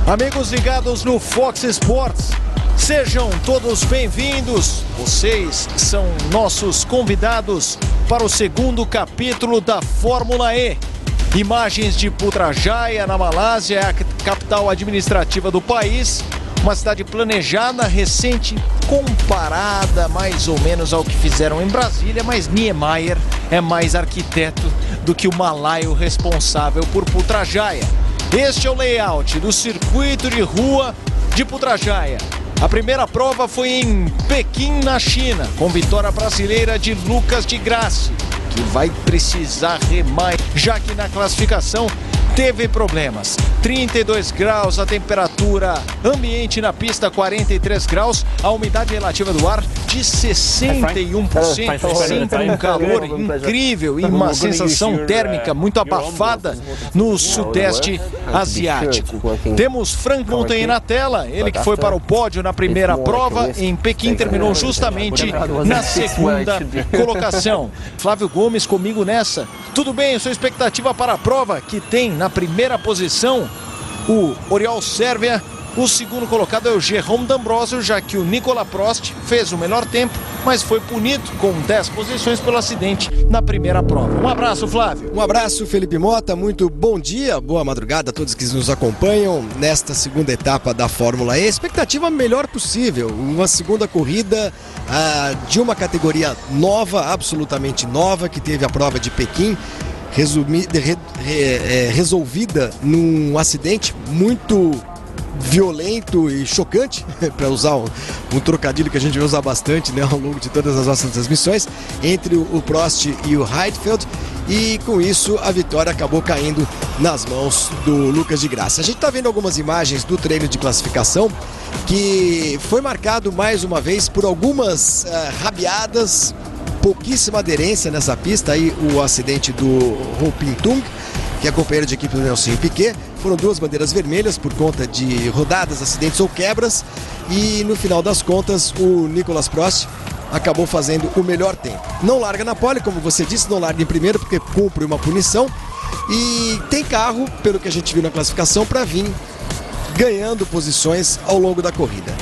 Amigos ligados no Fox Sports, sejam todos bem-vindos. Vocês são nossos convidados para o segundo capítulo da Fórmula E. Imagens de Putrajaya, na Malásia, é a capital administrativa do país. Uma cidade planejada, recente, comparada mais ou menos ao que fizeram em Brasília, mas Niemeyer é mais arquiteto do que o malaio responsável por Putrajaya. Este é o layout do circuito de rua de Putrajaya. A primeira prova foi em Pequim, na China, com vitória brasileira de Lucas di Grassi, que vai precisar remar, já que na classificação teve problemas. 32 graus, a temperatura ambiente na pista 43 graus, a umidade relativa do ar de 61%, sempre um calor incrível e uma sensação térmica muito abafada no sudeste asiático. Temos Frank Montagnier na tela, ele que foi para o pódio na primeira prova em Pequim, terminou justamente na segunda colocação. Flávio Gomes comigo nessa. Tudo bem, sua expectativa para a prova que tem na primeira posição o Oriol Servia, o segundo colocado é o Jérôme D'Ambrosio, já que o Nicolas Prost fez o melhor tempo, mas foi punido com 10 posições pelo acidente na primeira prova. Um abraço, Flávio. Um abraço, Felipe Mota, muito bom dia, boa madrugada a todos que nos acompanham nesta segunda etapa da Fórmula E. Expectativa melhor possível, uma segunda corrida de uma categoria nova, absolutamente nova, que teve a prova de Pequim, resolvida num acidente muito violento e chocante, para usar um trocadilho que a gente vai usar bastante, né, ao longo de todas as nossas transmissões, entre o Prost e o Heidfeld, e com isso a vitória acabou caindo nas mãos do Lucas di Grassi. A gente está vendo algumas imagens do treino de classificação que foi marcado mais uma vez por algumas rabiadas, pouquíssima aderência nessa pista. Aí o acidente do Ho Ping-Tung, que é companheiro de equipe do Nelsinho Piquet. Foram duas bandeiras vermelhas por conta de rodadas, acidentes ou quebras. E no final das contas, o Nicolas Prost acabou fazendo o melhor tempo. Não larga na pole, como você disse, não larga em primeiro porque cumpre uma punição. E tem carro, pelo que a gente viu na classificação, para vir ganhando posições ao longo da corrida.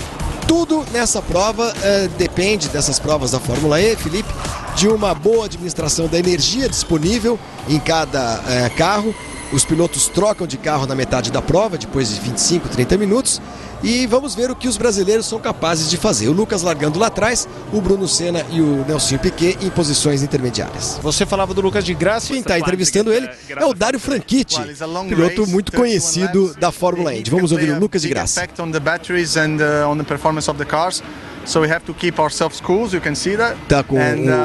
Tudo nessa prova depende dessas provas da Fórmula E, Felipe, de uma boa administração da energia disponível em cada carro. Os pilotos trocam de carro na metade da prova, depois de 25, 30 minutos. E vamos ver o que os brasileiros são capazes de fazer. O Lucas largando lá atrás, o Bruno Senna e o Nelsinho Piquet em posições intermediárias. Você falava do Lucas di Grassi. Quem está entrevistando ele é o Dario Franchitti, piloto muito conhecido da Fórmula E. Vamos ouvir o Lucas di Grassi. So we have to keep ourselves cool, you can see that. Tá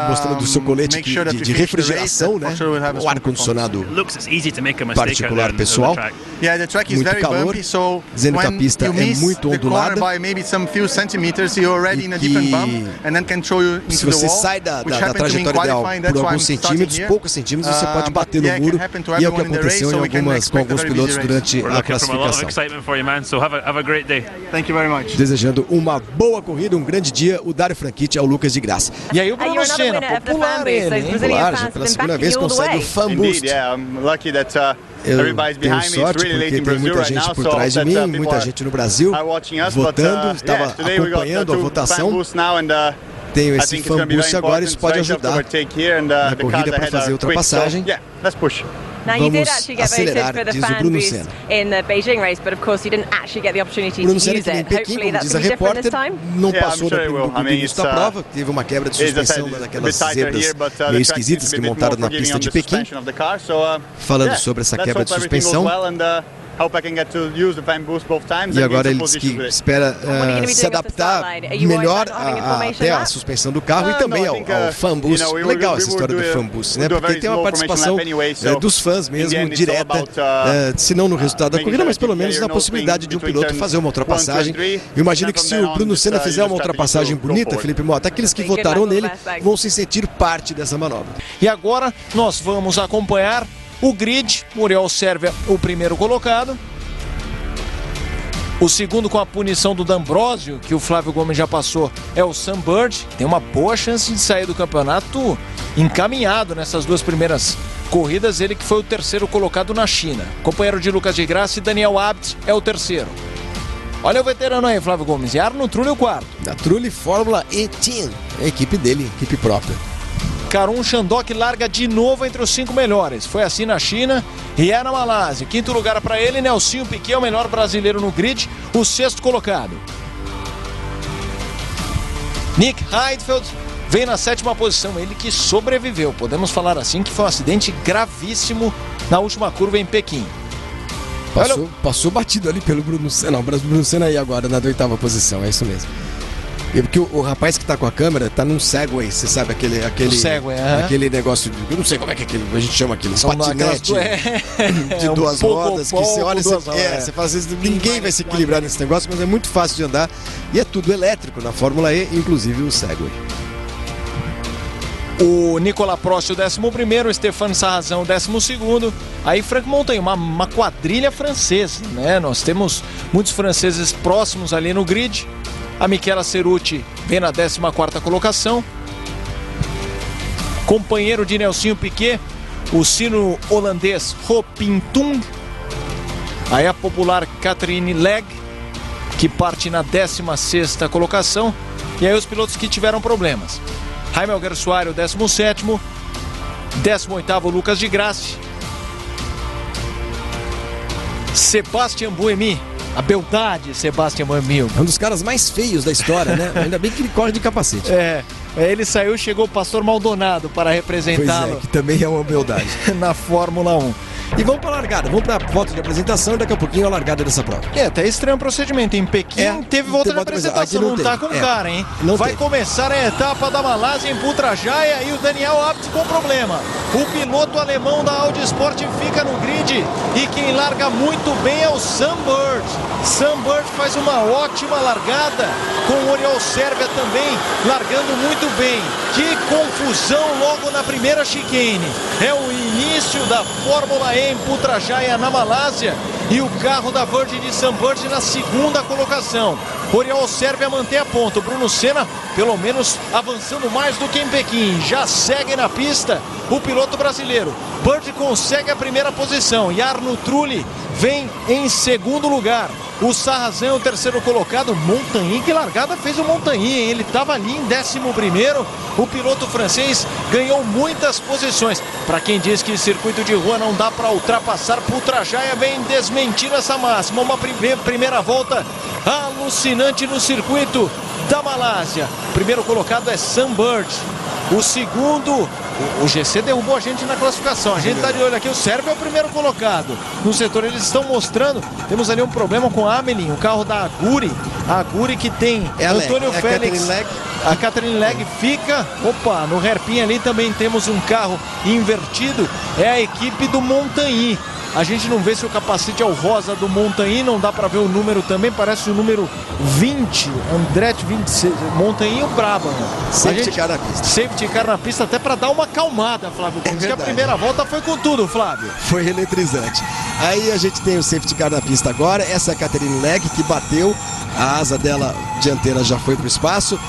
mostrando o seu colete de refrigeração, né? O ar-condicionado particular pessoal. Muito calor, dizendo que a pista é muito ondulada e que se você sai da trajetória ideal por alguns centímetros, poucos centímetros, você pode bater no muro, e é o que aconteceu com alguns pilotos durante a classificação. Desejando uma boa corrida, um grande dia, o Dario Franchitti ao Lucas di Grassi. E aí o Bruno Senna, popular ele, hein? Popular, já pela segunda vez consegue o Fan Boost. Eu tenho sorte porque tem muita gente por trás de mim, muita gente no Brasil votando, estava acompanhando a votação. Tenho esse Fan Boost agora, isso pode ajudar na corrida para fazer a ultrapassagem. Vamos acelerar, diz o Bruno Senna. Bruno Senna, que em Pequim, como diz a repórter, não passou do início da prova, teve uma quebra de suspensão daquelas zebras meio esquisitas que montaram na pista de Pequim. Falando sobre essa quebra de suspensão, e agora ele diz que espera se adaptar melhor até a suspensão do carro e também ao Fan Boost. Legal essa história do Fan Boost, né? Porque tem uma participação dos fãs mesmo, direta, se não no resultado da corrida, mas pelo menos na possibilidade de um piloto fazer uma ultrapassagem. Eu imagino que se o Bruno Senna fizer uma ultrapassagem bonita, Felipe Mota, aqueles que votaram nele vão se sentir parte dessa manobra. E agora nós vamos acompanhar o grid. Oriol Servia, o primeiro colocado. O segundo, com a punição do D'Ambrosio, que o Flávio Gomes já passou, é o Sam Bird. Tem uma boa chance de sair do campeonato encaminhado nessas duas primeiras corridas, ele que foi o terceiro colocado na China. Companheiro de Lucas de Grassi, Daniel Abt é o terceiro. Olha o veterano aí, Flávio Gomes. E Arno Trulli o quarto. Da Trulli Fórmula E Team, a equipe dele, equipe própria. Karun Chandok larga de novo entre os 5 melhores. Foi assim na China e é na Malásia. Quinto lugar para ele, Nelsinho Piquet, o melhor brasileiro no grid, o sexto colocado. Nick Heidfeld vem na 7ª posição, ele que sobreviveu. Podemos falar assim que foi um acidente gravíssimo na última curva em Pequim. Passou batido ali pelo Bruno Senna. Não, o Bruno Senna aí agora na 8ª posição, é isso mesmo. Porque o rapaz que tá com a câmera tá num Segway, você sabe, aquele Segway, aquele negócio, eu não sei como é que a gente chama aquilo, patinete de duas rodas, que você olha, você fala assim, ninguém vai se equilibrar nesse negócio, mas é muito fácil de andar e é tudo elétrico na Fórmula E, inclusive o Segway. O Nicolas Prost, o 11º, o Stéphane Sarrazin, o 12º. Aí Franck Montagny, uma quadrilha francesa, né? Nós temos muitos franceses próximos ali no grid. A Michela Cerutti vem na 14ª colocação. Companheiro de Nelsinho Piquet, o sino-holandês Ho Pintung. Aí a popular Catherine Legge, que parte na 16ª colocação. E aí os pilotos que tiveram problemas. Jaime Alguersuari, o 17º. 18º, Lucas de Grassi. Sebastian Buemi, a beldade Sebastian Buemi. É um dos caras mais feios da história, né? Ainda bem que ele corre de capacete. Ele saiu, chegou o Pastor Maldonado para representá-lo. Pois é, que também é uma beldade. Na Fórmula 1. E vamos para a largada, vamos para a volta de apresentação e daqui a pouquinho a largada dessa prova. Até estranho o procedimento. Em Pequim teve volta de apresentação, não tá com cara, hein? Vai começar a etapa da Malásia em Putrajaya e o Daniel Abt com problema. O piloto alemão da Audi Sport fica no grid e quem larga muito bem é o Sam Bird. Sam Bird faz uma ótima largada, com o Oriol Sérvia também largando muito bem. Que confusão logo na primeira chicane. É o início da Fórmula E em Putrajaya, na Malásia, e o carro da Virgin de Sam Bird na 2ª colocação. Oriol Sérvia mantém a ponta. O Bruno Senna, pelo menos, avançando mais do que em Pequim. Já segue na pista o piloto brasileiro. Bird consegue a primeira posição e Arno Trulli vem em 2º lugar. O Sarrazin, o 3º colocado. Montagny, que largada fez o Montagny, hein? Ele estava ali em 11º. O piloto francês ganhou muitas posições. Para quem diz que circuito de rua não dá para ultrapassar, Putrajaya vem desmentir essa máxima. Uma primeira volta alucinante no circuito da Malásia. O primeiro colocado é Sam Bird. O segundo, o GC derrubou a gente na classificação. A gente está de olho aqui, o Sérvio é o primeiro colocado. No setor eles estão mostrando, temos ali um problema com a Amelin, o carro da Aguri. A Aguri que tem Antônio Félix. A Catherine Legge fica, no hairpin ali também temos um carro invertido. É a equipe do Montagny. A gente não vê se o capacete é o rosa do Montagny, não dá para ver o número também, parece o número 20, Andretti 26, Montagny o brabo, né? Safety car na pista. Safety car na pista até para dar uma acalmada, Flávio. Porque a primeira volta foi com tudo, Flávio. Foi eletrizante. Aí a gente tem o safety car na pista agora, essa é a Catherine Legge que bateu, a asa dela dianteira já foi para o espaço.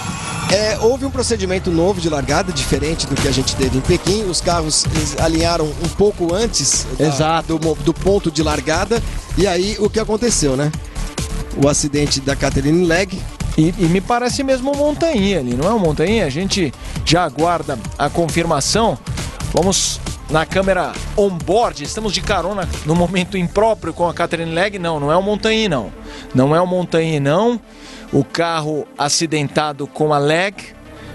Houve um procedimento novo de largada, diferente do que a gente teve em Pequim. Os carros alinharam um pouco antes do ponto de largada. E aí o que aconteceu, né? O acidente da Catherine Legge. E me parece mesmo o Montagny ali, não é o Montagny? A gente já aguarda a confirmação. Vamos na câmera on-board, estamos de carona no momento impróprio com a Catherine Legge. Não é o Montagny, não. Não é o Montagny, não. O carro acidentado com a Legge,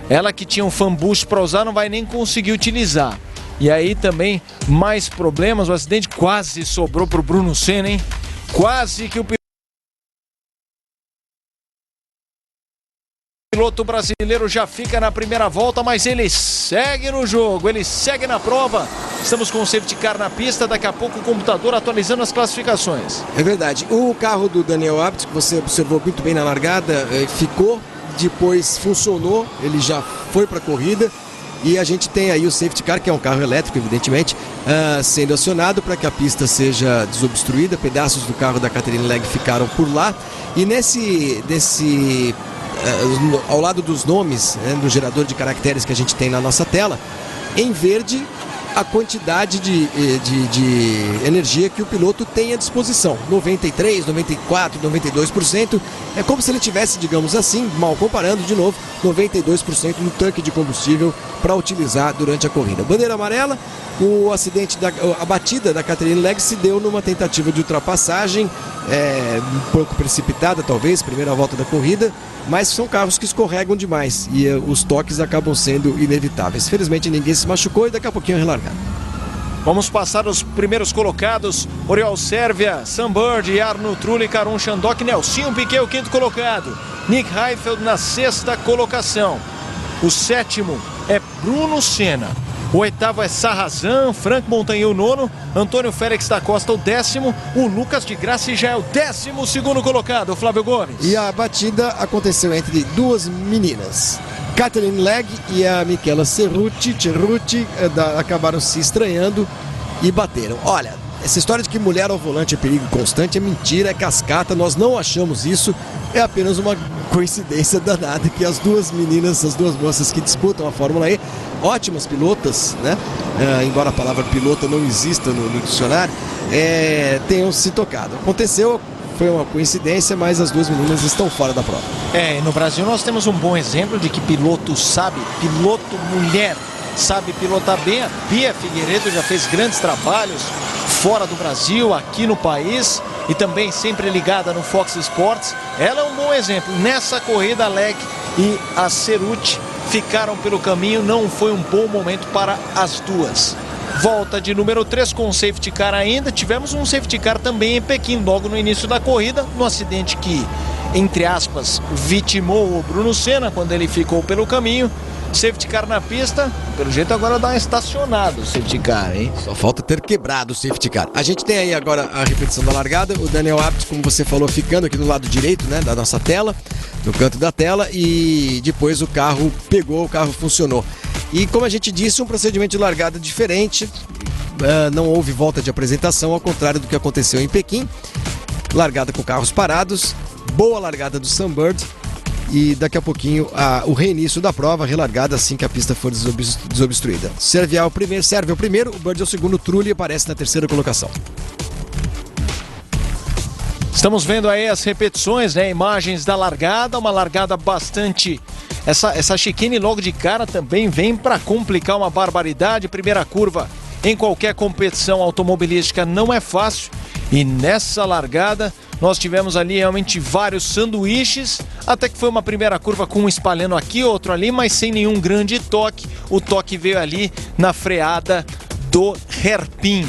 ela que tinha um fan boost para usar, não vai nem conseguir utilizar. E aí também mais problemas, o acidente quase sobrou para o Bruno Senna, hein? Quase que o piloto brasileiro já fica na primeira volta, mas ele segue no jogo, ele segue na prova. Estamos com o safety car na pista, daqui a pouco o computador atualizando as classificações. É verdade, o carro do Daniel Abt, que você observou muito bem na largada, ficou, depois funcionou, ele já foi para a corrida. E a gente tem aí o safety car, que é um carro elétrico, evidentemente, sendo acionado para que a pista seja desobstruída. Pedaços do carro da Catherine Legge ficaram por lá. E ao lado dos nomes, no gerador de caracteres que a gente tem na nossa tela, em verde, a quantidade de energia que o piloto tem à disposição. 93, 94, 92%. É como se ele tivesse, digamos assim, mal comparando de novo, 92% no tanque de combustível para utilizar durante a corrida. Bandeira amarela, a batida da Katharine Legge se deu numa tentativa de ultrapassagem, um pouco precipitada talvez, primeira volta da corrida, mas são carros que escorregam demais e os toques acabam sendo inevitáveis. Felizmente ninguém se machucou e daqui a pouquinho é relargado. Vamos passar os primeiros colocados: Oriol Servia, Sam Bird, Arno Trulli, Karun Chandhok, Nelsinho Piquet, o quinto colocado. Nick Heidfeld na sexta colocação. O sétimo é Bruno Senna. O oitavo é Sarrazin, Frank Montagnier o nono, Antônio Félix da Costa o décimo, o Lucas de Grassi já é o 12º colocado, Flávio Gomes. E a batida aconteceu entre duas meninas. Katharine Legge e a Michela Cerruti acabaram se estranhando e bateram. Olha, essa história de que mulher ao volante é perigo constante é mentira, é cascata, nós não achamos isso, é apenas uma coincidência danada que as duas meninas, as duas moças que disputam a Fórmula E, ótimas pilotas, né? Embora a palavra pilota não exista no dicionário, tenham se tocado. Aconteceu, foi uma coincidência, mas as duas meninas estão fora da prova. No Brasil nós temos um bom exemplo de que piloto mulher sabe pilotar bem. A Bia Figueiredo já fez grandes trabalhos fora do Brasil, aqui no país, e também sempre ligada no Fox Sports. Ela é um bom exemplo. Nessa corrida, a Legge e a Cerruti ficaram pelo caminho, não foi um bom momento para as duas. Volta de número 3 com o safety car ainda. Tivemos um safety car também em Pequim, logo no início da corrida, no acidente que, entre aspas, vitimou o Bruno Senna quando ele ficou pelo caminho. Safety car na pista, pelo jeito agora dá uma estacionada o safety car, hein? Só falta ter quebrado o safety car. A gente tem aí agora a repetição da largada, o Daniel Abt, como você falou, ficando aqui do lado direito, né, da nossa tela, no canto da tela, e depois o carro pegou, o carro funcionou. E como a gente disse, um procedimento de largada diferente, não houve volta de apresentação, ao contrário do que aconteceu em Pequim. Largada com carros parados, boa largada do Sam Bird. E daqui a pouquinho o reinício da prova, relargada assim que a pista for desobstruída. Servia é o primeiro, o Bird é o segundo, o Trulli aparece na terceira colocação. Estamos vendo aí as repetições, né? Imagens da largada, uma largada bastante... Essa chicane logo de cara também vem para complicar uma barbaridade. Primeira curva em qualquer competição automobilística não é fácil. E nessa largada nós tivemos ali realmente vários sanduíches, até que foi uma primeira curva com um espalhando aqui, outro ali, mas sem nenhum grande toque. O toque veio ali na freada do hairpin.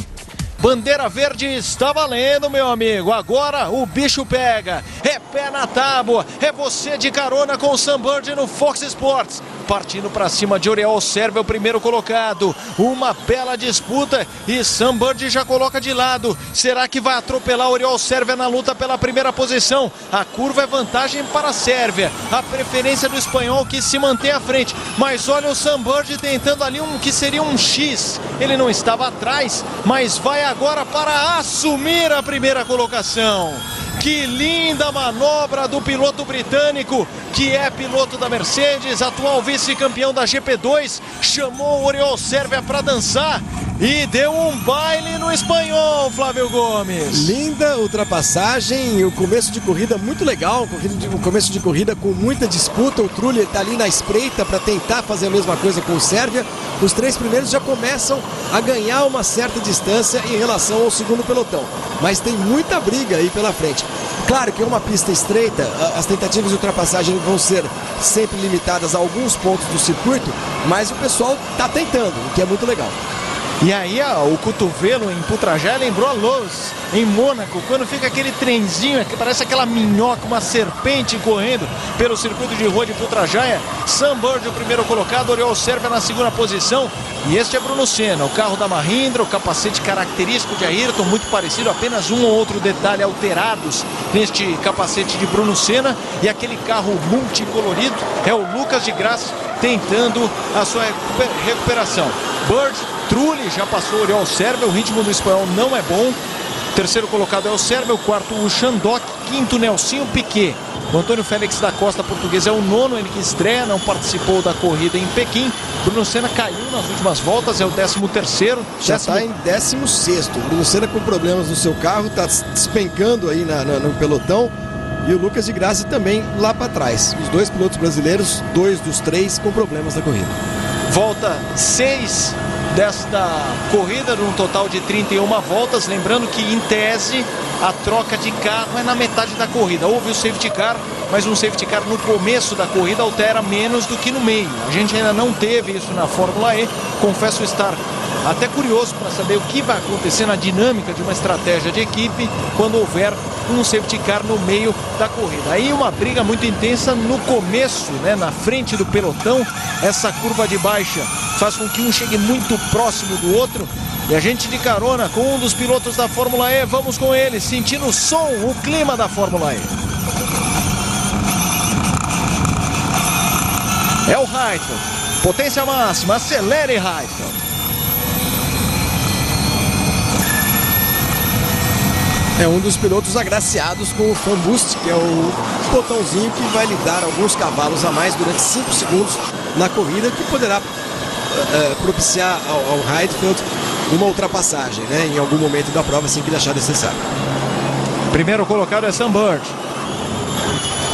Bandeira verde está valendo, meu amigo. Agora o bicho pega. É pé na tábua. É você de carona com o Sam Bird no Fox Sports. Partindo para cima de Oriol Servia, o primeiro colocado. Uma bela disputa e Sam Bird já coloca de lado. Será que vai atropelar Oriol Servia na luta pela primeira posição? A curva é vantagem para a Sérvia. A preferência do espanhol que se mantém à frente. Mas olha o Sam Bird tentando ali que seria um X. Ele não estava atrás, mas vai agora para assumir a primeira colocação. Que linda manobra do piloto britânico, que é piloto da Mercedes, atual vice-campeão da GP2, chamou o Oriol Servia para dançar e deu um baile no espanhol, Flávio Gomes. Linda ultrapassagem e o começo de corrida muito legal, o começo de corrida com muita disputa. O Trulli está ali na espreita para tentar fazer a mesma coisa com o Servia. Os três primeiros já começam a ganhar uma certa distância em relação ao segundo pelotão, mas tem muita briga aí pela frente. Claro que é uma pista estreita, as tentativas de ultrapassagem vão ser sempre limitadas a alguns pontos do circuito, mas o pessoal está tentando, o que é muito legal. E aí o cotovelo em Putrajaya lembrou a Lowe's em Mônaco, quando fica aquele trenzinho que parece aquela minhoca, uma serpente correndo pelo circuito de rua de Putrajaya. Sam Bird o primeiro colocado, Oriol Servia na segunda posição. E este é Bruno Senna, o carro da Mahindra, o capacete característico de Ayrton, muito parecido, apenas um ou outro detalhe alterados neste capacete de Bruno Senna. E aquele carro multicolorido é o Lucas de Grassi tentando a sua recuperação. Bird, Trulli já passou o Oriol Servia, o ritmo do espanhol não é bom. terceiro colocado é o Sérvio, o quarto o Chandok, quinto Nelsinho Piquet. O Antônio Félix da Costa, português, é o nono, ele que estreia, não participou da corrida em Pequim. Bruno Senna caiu nas últimas voltas, é o 13º. Já está em 16º. Bruno Senna com problemas no seu carro, está despencando aí no pelotão. E o Lucas de Grassi também lá para trás. Os dois pilotos brasileiros, 2 dos 3 com problemas na corrida. Volta 6 desta corrida, num total de 31 voltas. Lembrando que, em tese, a troca de carro é na metade da corrida. Houve o safety car, mas um safety car no começo da corrida altera menos do que no meio. A gente ainda não teve isso na Fórmula E. Confesso estar até curioso para saber o que vai acontecer na dinâmica de uma estratégia de equipe quando houver um safety car no meio da corrida. Aí uma briga muito intensa no começo, né, na frente do pelotão. Essa curva de baixa faz com que um chegue muito próximo do outro. E a gente de carona com um dos pilotos da Fórmula E. Vamos com ele, sentindo o som, o clima da Fórmula E. É o Heidfeld. Potência máxima, acelere, Heidfeld. É um dos pilotos agraciados com o Fan Boost, que é o botãozinho que vai lhe dar alguns cavalos a mais durante 5 segundos na corrida, que poderá propiciar ao Heidfeld uma ultrapassagem, né, em algum momento da prova, assim que ele achar necessário. Primeiro colocado é Sam Bird.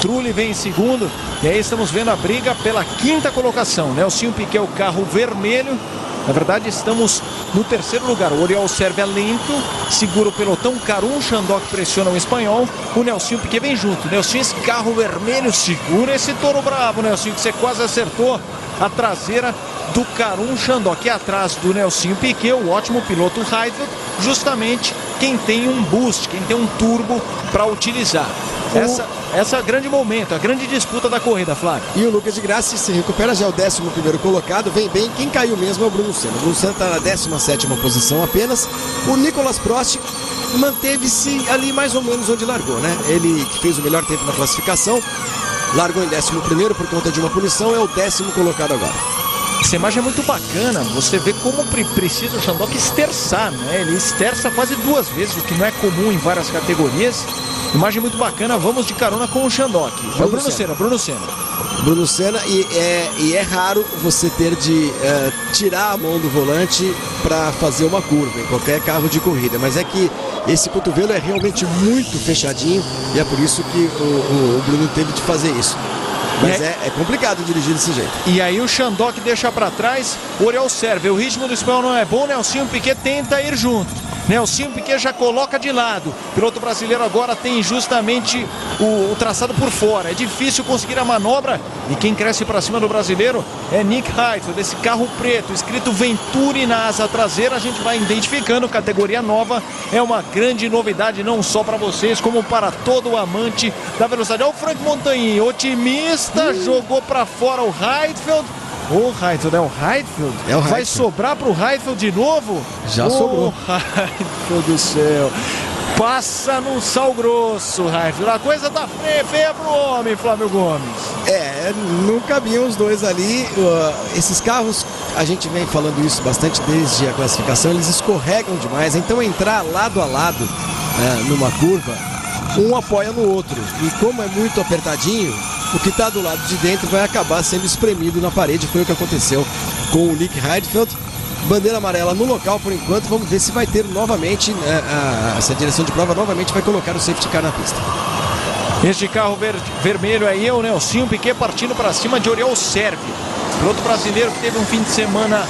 Trulli vem em segundo. E aí estamos vendo a briga pela 5ª colocação. Nelsinho Piquet, o carro vermelho. Na verdade, estamos no terceiro lugar. O Oriol Sérvio é lento, segura o pelotão. Karun Chandok pressiona o espanhol. O Nelsinho Piquet vem junto. Nelsinho, esse carro vermelho, segura esse touro bravo, Nelsinho, que você quase acertou a traseira do Karun Chandok. E atrás do Nelsinho Piquet, o ótimo piloto Heidfeld, justamente quem tem um boost, quem tem um turbo para utilizar. Essa é o grande momento, a grande disputa da corrida, Flávio. E o Lucas de Grassi se recupera, já é o 11º colocado, vem bem. Quem caiu mesmo é o Bruno Senna. O Bruno Senna está na 17ª posição apenas. O Nicolas Prost manteve-se ali mais ou menos onde largou, né? Ele que fez o melhor tempo na classificação, largou em 11º por conta de uma punição, é o 10º colocado agora. Essa imagem é muito bacana, você vê como precisa o Chandok esterçar, né? Ele esterça quase 2 vezes, o que não é comum em várias categorias. Imagem muito bacana, vamos de carona com o Chandok. É o Bruno Senna. Bruno Senna, e é raro você ter de tirar a mão do volante para fazer uma curva em qualquer carro de corrida, mas é que esse cotovelo é realmente muito fechadinho e é por isso que o Bruno teve de fazer isso. Mas é complicado dirigir desse jeito. E aí o Chandok deixa para trás o Oriol Sérvio. O ritmo do espanhol não é bom, Nelsinho Piquet tenta ir junto. Nelsinho Piquet já coloca de lado. O piloto brasileiro agora tem justamente o traçado por fora. É difícil conseguir a manobra. E quem cresce para cima do brasileiro é Nick Heidfeld, desse carro preto, escrito Venturi na asa traseira. A gente vai identificando, categoria nova. É uma grande novidade, não só para vocês, como para todo o amante da velocidade. Olha o Frank Montagny, otimista, jogou para fora o Heidfeld. O Heidfeld, é o Heidfeld? Vai sobrar pro Heidfeld de novo? Já sobrou. Heidfeld do céu. Passa no sal grosso, Heidfeld. A coisa tá feia pro homem, Flávio Gomes. Não cabiam os dois ali. Esses carros, a gente vem falando isso bastante desde a classificação, eles escorregam demais. Então entrar lado a lado numa curva, um apoia no outro. E como é muito apertadinho, o que está do lado de dentro vai acabar sendo espremido na parede. Foi o que aconteceu com o Nick Heidfeld. Bandeira amarela no local por enquanto. Vamos ver se vai ter novamente, essa direção de prova novamente vai colocar o safety car na pista. Este carro vermelho aí é o Nelsinho Piquet partindo para cima de Oriol Sérvio. Piloto brasileiro que teve um fim de semana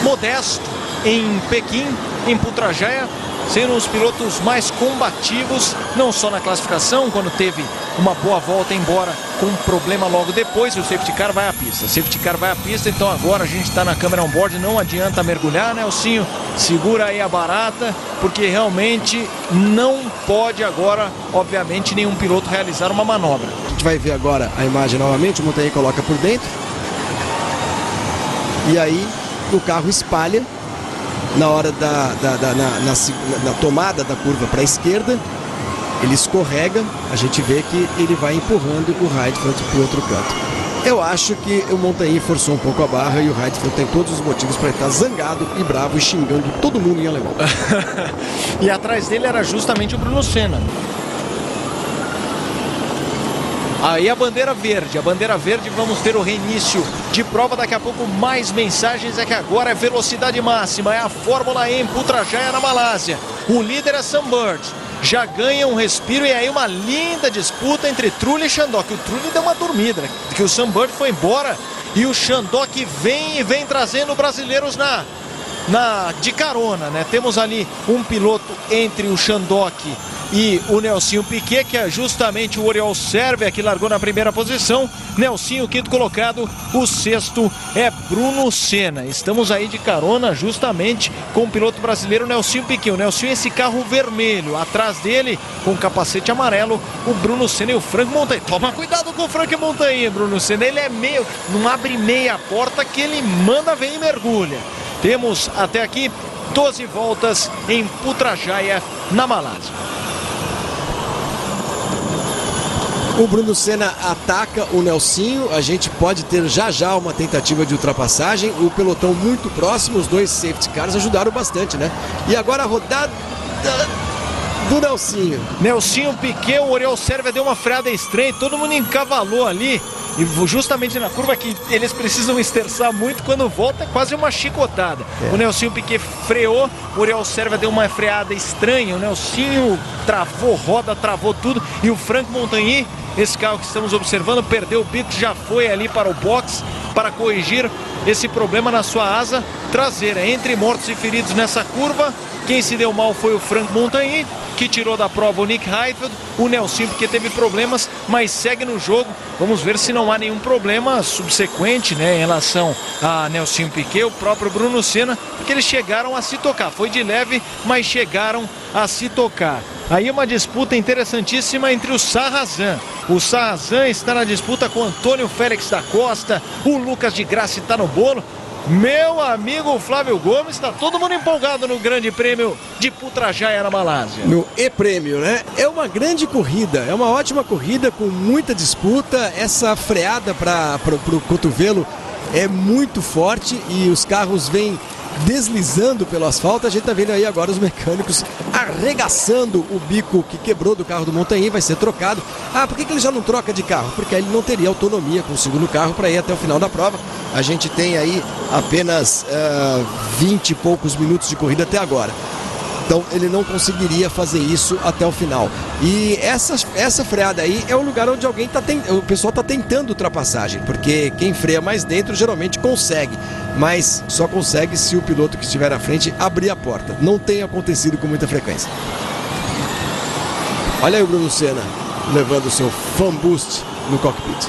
modesto em Pequim, em Putrajaya, sendo os pilotos mais combativos, não só na classificação, quando teve uma boa volta, embora com um problema logo depois, e o safety car vai à pista. O safety car vai à pista, então agora a gente está na câmera on-board, não adianta mergulhar, Nelsinho, segura aí a barata, porque realmente não pode agora, obviamente, nenhum piloto realizar uma manobra. A gente vai ver agora a imagem novamente, o Montagny coloca por dentro, e aí o carro espalha na hora na tomada da curva para a esquerda, ele escorrega, a gente vê que ele vai empurrando o Heidfeld para o outro canto. Eu acho que o Montagny forçou um pouco a barra e o Heidfeld tem todos os motivos para estar zangado e bravo e xingando todo mundo em alemão. E atrás dele era justamente o Bruno Senna. Aí a bandeira verde, vamos ter o reinício de prova, daqui a pouco mais mensagens, é que agora é velocidade máxima, é a Fórmula E em Putrajaya, na Malásia. O líder é Sunbird, já ganha um respiro e aí uma linda disputa entre Trulli e Shandok. O Trulli deu uma dormida, né? Que o Sunbird foi embora e o Shandok vem trazendo brasileiros de carona, né? Temos ali um piloto entre o Shandok e o Nelsinho Piquet, que é justamente o Oriol Servia, que largou na primeira posição. Nelsinho, quinto colocado. O sexto é Bruno Senna. Estamos aí de carona justamente com o piloto brasileiro Nelsinho Piquet. O Nelsinho, esse carro vermelho. Atrás dele, com capacete amarelo, o Bruno Senna e o Franck Montagny. Toma cuidado com o Franck Montagny, Bruno Senna. Ele é meio, não abre meia porta que ele manda, vem e mergulha. Temos até aqui 12 voltas em Putrajaya, na Malásia. O Bruno Senna ataca o Nelsinho, a gente pode ter já uma tentativa de ultrapassagem, o pelotão muito próximo, os dois safety cars ajudaram bastante, né? E agora a rodada do Nelsinho. Nelsinho Piquet, o Oriol Servia deu uma freada estranha, todo mundo encavalou ali. E justamente na curva que eles precisam esterçar muito, quando volta é quase uma chicotada. O Nelsinho Piquet freou, o Oriol Servia deu uma freada estranha, o Nelsinho travou roda, travou tudo, e o Franck Montagny, esse carro que estamos observando, perdeu o bico, já foi ali para o box para corrigir esse problema na sua asa traseira. Entre mortos e feridos nessa curva, quem se deu mal foi o Franck Montagny, que tirou da prova o Nick Heidfeld. O Nelsinho, porque teve problemas, mas segue no jogo. Vamos ver se não há nenhum problema subsequente, né, em relação a Nelsinho Piquet, o próprio Bruno Senna, porque eles chegaram a se tocar. Foi de leve, mas chegaram a se tocar. Aí uma disputa interessantíssima entre o Sarrazin. O Sarrazin está na disputa com o Antônio Félix da Costa. O Lucas de Grassi está no bolo. Meu amigo Flávio Gomes, está todo mundo empolgado no Grande Prêmio de Putrajaya, na Malásia. No E-Prêmio, né? É uma grande corrida, é uma ótima corrida com muita disputa. Essa freada para o cotovelo é muito forte e os carros vêm deslizando pelo asfalto. A gente tá vendo aí agora os mecânicos arregaçando o bico que quebrou do carro do Montagny, vai ser trocado. Ah, por que ele já não troca de carro? Porque ele não teria autonomia com o segundo carro para ir até o final da prova. A gente tem aí apenas 20 e poucos minutos de corrida até agora. Então ele não conseguiria fazer isso até o final. E essa freada aí é o lugar onde o pessoal está tentando ultrapassagem, porque quem freia mais dentro geralmente consegue, mas só consegue se o piloto que estiver à frente abrir a porta. Não tem acontecido com muita frequência. Olha aí o Bruno Senna levando o seu fan boost no cockpit.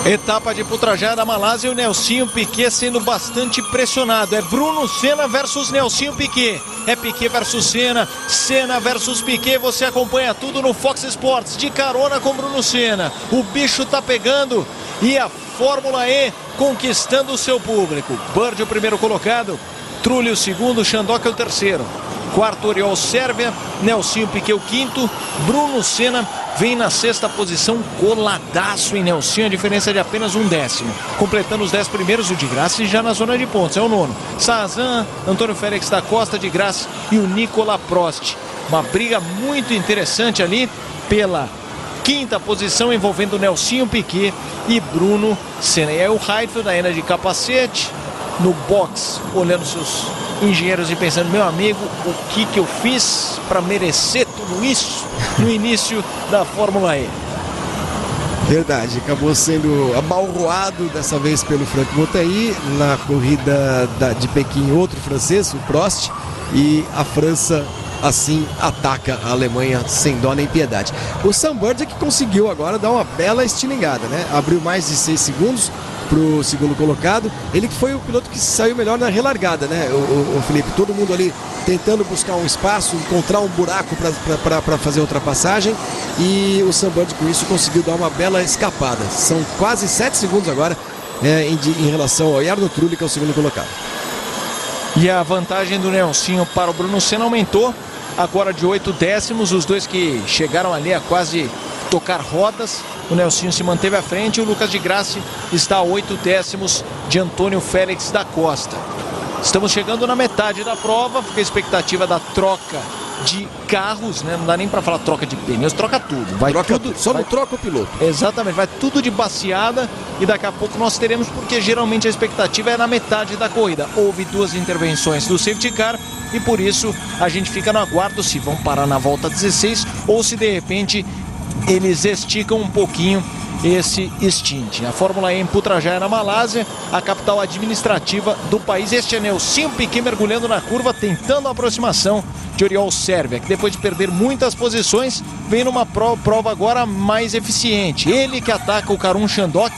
Etapa de Putrajaya da Malásia e o Nelsinho Piquet sendo bastante pressionado. É Bruno Senna versus Nelsinho Piquet. É Piquet versus Senna, Senna versus Piquet. Você acompanha tudo no Fox Sports, de carona com Bruno Senna. O bicho tá pegando e a Fórmula E conquistando o seu público. Bird o primeiro colocado, Trulli o segundo, Shandok o terceiro. Quarto, Oriol Servia, Nelsinho Piquet o quinto, Bruno Senna vem na sexta posição, coladaço em Nelsinho, a diferença de apenas 1/10. Completando os 10 primeiros, o de Grassi já na zona de pontos, é o nono. Sarrazin, Antônio Félix da Costa, de Grassi e o Nicolas Prost. Uma briga muito interessante ali pela quinta posição, envolvendo Nelsinho Piquet e Bruno Senna. E aí o Heidfeld ainda de capacete, no box, olhando seus engenheiros e pensando, meu amigo, o que eu fiz para merecer tudo isso no início da Fórmula E? Verdade, acabou sendo abalroado dessa vez pelo Franck Montagny na corrida de Pequim, outro francês, o Prost, e a França assim ataca a Alemanha sem dó nem piedade. O Sunbird é que conseguiu agora dar uma bela estilingada, né? Abriu mais de 6 segundos pro segundo colocado. Ele que foi o piloto que saiu melhor na relargada, né? O Felipe, todo mundo ali tentando buscar um espaço, encontrar um buraco para fazer a ultrapassagem, e o Sunbird com isso conseguiu dar uma bela escapada. São quase 7 segundos agora em relação ao Jarno Trulli, que é o segundo colocado. E a vantagem do Nelsinho para o Bruno Senna aumentou agora de 8 décimos. Os dois que chegaram ali a quase tocar rodas o Nelsinho se manteve à frente e o Lucas de Grassi está a 8 décimos de Antônio Félix da Costa. Estamos chegando na metade da prova, fica a expectativa da troca de carros, né? Não dá nem para falar troca de pneus, troca tudo. Só não troca o piloto. Exatamente, vai tudo de baseada e daqui a pouco nós teremos, porque geralmente a expectativa é na metade da corrida. Houve 2 intervenções do safety car e por isso a gente fica no aguardo se vão parar na volta 16 ou se de repente eles esticam um pouquinho esse stint. A Fórmula E em Putrajaya, na Malásia, a capital administrativa do país. Este é Nelsinho Piquet mergulhando na curva, tentando a aproximação de Oriol Servia, que depois de perder muitas posições, vem numa prova agora mais eficiente. Ele que ataca o Karun Chandhok.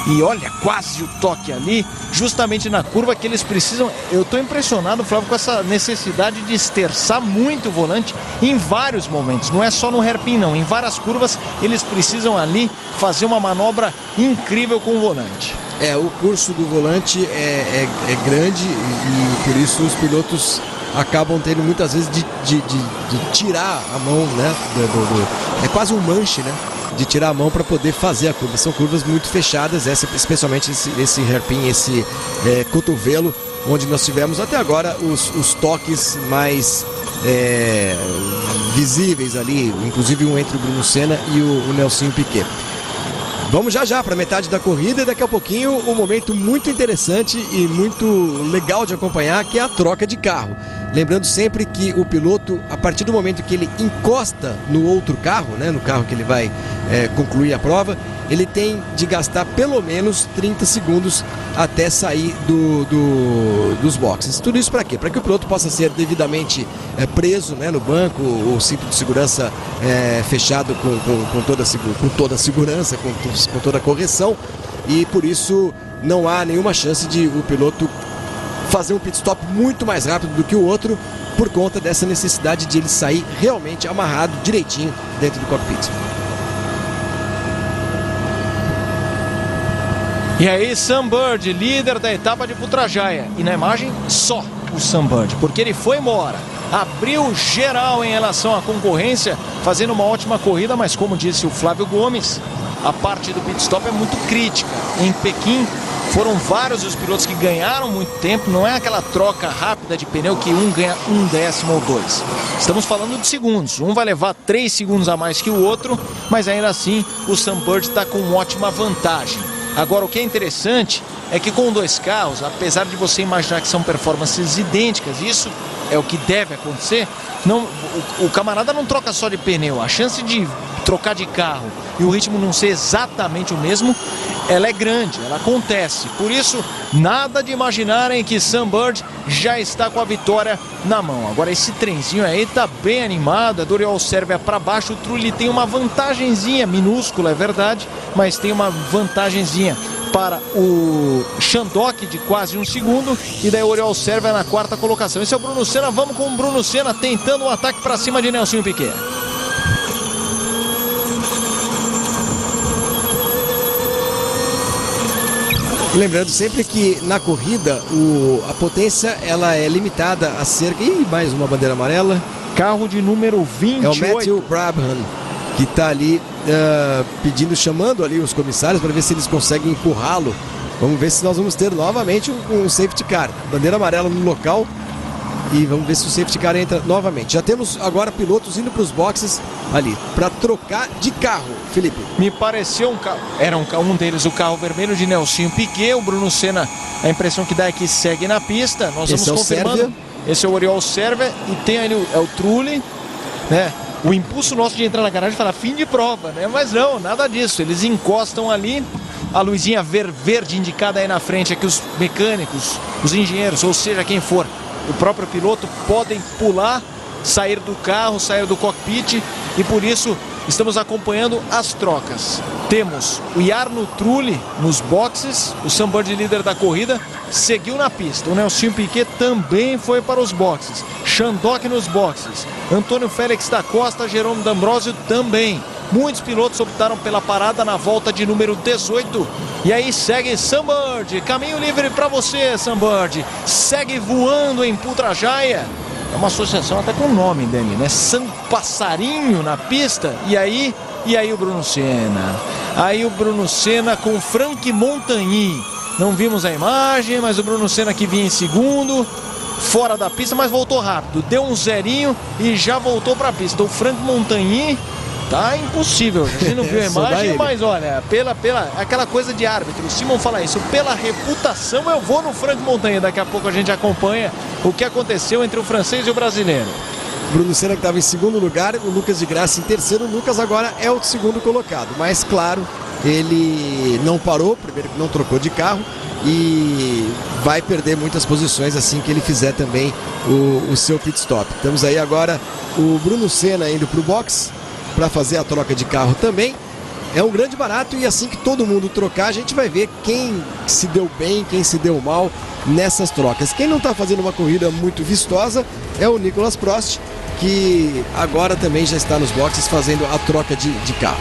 E olha, quase o toque ali, justamente na curva que eles precisam. Eu estou impressionado, Flávio, com essa necessidade de esterçar muito o volante em vários momentos. Não é só no hairpin, não. Em várias curvas, eles precisam ali fazer uma manobra incrível com o volante. O curso do volante é grande e por isso os pilotos acabam tendo muitas vezes de tirar a mão, né? É quase um manche, né? De tirar a mão para poder fazer a curva. São curvas muito fechadas, especialmente esse hairpin, esse cotovelo, onde nós tivemos até agora os toques mais visíveis ali, inclusive um entre o Bruno Senna e o Nelsinho Piquet. Vamos já para a metade da corrida e daqui a pouquinho um momento muito interessante e muito legal de acompanhar, que é a troca de carro. Lembrando sempre que o piloto, a partir do momento que ele encosta no outro carro, né, no carro que ele vai concluir a prova, ele tem de gastar pelo menos 30 segundos até sair dos boxes. Tudo isso para quê? Para que o piloto possa ser devidamente preso, né, no banco, o cinto de segurança fechado com toda a segurança, com toda a correção, e por isso não há nenhuma chance de o piloto fazer um pit stop muito mais rápido do que o outro, por conta dessa necessidade de ele sair realmente amarrado direitinho dentro do cockpit. E aí, Sam Bird, líder da etapa de Putrajaya. E na imagem, só o Sam Bird, porque ele foi embora. Abriu geral em relação à concorrência, fazendo uma ótima corrida, mas como disse o Flávio Gomes, a parte do pit stop é muito crítica. Em Pequim, foram vários os pilotos que ganharam muito tempo, não é aquela troca rápida de pneu que um ganha 1 décimo ou 2. Estamos falando de segundos, um vai levar 3 segundos a mais que o outro, mas ainda assim o Sam Bird está com ótima vantagem. Agora, o que é interessante é que com 2 carros, apesar de você imaginar que são performances idênticas, isso é o que deve acontecer, o camarada não troca só de pneu, a chance de trocar de carro e o ritmo não ser exatamente o mesmo, ela é grande, ela acontece. Por isso, nada de imaginarem que Sam Bird já está com a vitória na mão. Agora esse trenzinho aí tá bem animado, a Oriol Servia para baixo, o Trulli tem uma vantagenzinha, minúscula é verdade, mas tem uma vantagenzinha para o Chandhok de quase 1 segundo, e daí o Oriol Servia na 4ª colocação. Esse é o Bruno Senna, vamos com o Bruno Senna tentando um ataque para cima de Nelsinho Piquet. Lembrando sempre que na corrida a potência ela é limitada a cerca... Ih, mais uma bandeira amarela. Carro de número 28. É o Matthew Brabham, que está ali chamando ali os comissários para ver se eles conseguem empurrá-lo. Vamos ver se nós vamos ter novamente um safety car. Bandeira amarela no local. E vamos ver se o safety car entra novamente. Já temos agora pilotos indo para os boxes ali para trocar de carro, Felipe. Me pareceu um carro, era um deles, o carro vermelho de Nelsinho Piquet. O Bruno Senna, a impressão que dá é que segue na pista. Nós vamos confirmando. Esse é o Oriol Servia e tem ali o Trulli, né? O impulso nosso de entrar na garagem e falar fim de prova, né? Mas não, nada disso. Eles encostam ali. A luzinha verde indicada aí na frente é que os mecânicos, os engenheiros, ou seja, quem for, o próprio piloto, podem pular, sair do carro, sair do cockpit, e por isso estamos acompanhando as trocas. Temos o Jarno Trulli nos boxes, o Sam Bird, líder da corrida, seguiu na pista. O Nelsinho Piquet também foi para os boxes. Chandhok nos boxes. Antônio Félix da Costa, Jerônimo D'Ambrosio também. Muitos pilotos optaram pela parada na volta de número 18. E aí segue Sam Bird. Caminho livre para você, Sam Bird. Segue voando em Putrajaya. É uma associação até com o nome dele, né? Sam Passarinho na pista. E aí o Bruno Senna. Aí o Bruno Senna com Franck Montagny. Não vimos a imagem, mas o Bruno Senna que vinha em segundo, fora da pista, mas voltou rápido. Deu um zerinho e já voltou para a pista. O Franck Montagny tá impossível. A gente não viu a imagem, mas olha, pela aquela coisa de árbitro. O Simon fala isso, pela reputação eu vou no Franck Montagny. Daqui a pouco a gente acompanha o que aconteceu entre o francês e o brasileiro. Bruno Senna que estava em segundo lugar, o Lucas de Grassi em terceiro. O Lucas agora é o segundo colocado, mas claro, ele não parou, primeiro que não trocou de carro e vai perder muitas posições assim que ele fizer também o seu pit stop. Temos aí agora o Bruno Senna indo para o box para fazer a troca de carro também. É um grande barato e assim que todo mundo trocar, a gente vai ver quem se deu bem, quem se deu mal nessas trocas. Quem não está fazendo uma corrida muito vistosa é o Nicolas Prost, que agora também já está nos boxes fazendo a troca de carro.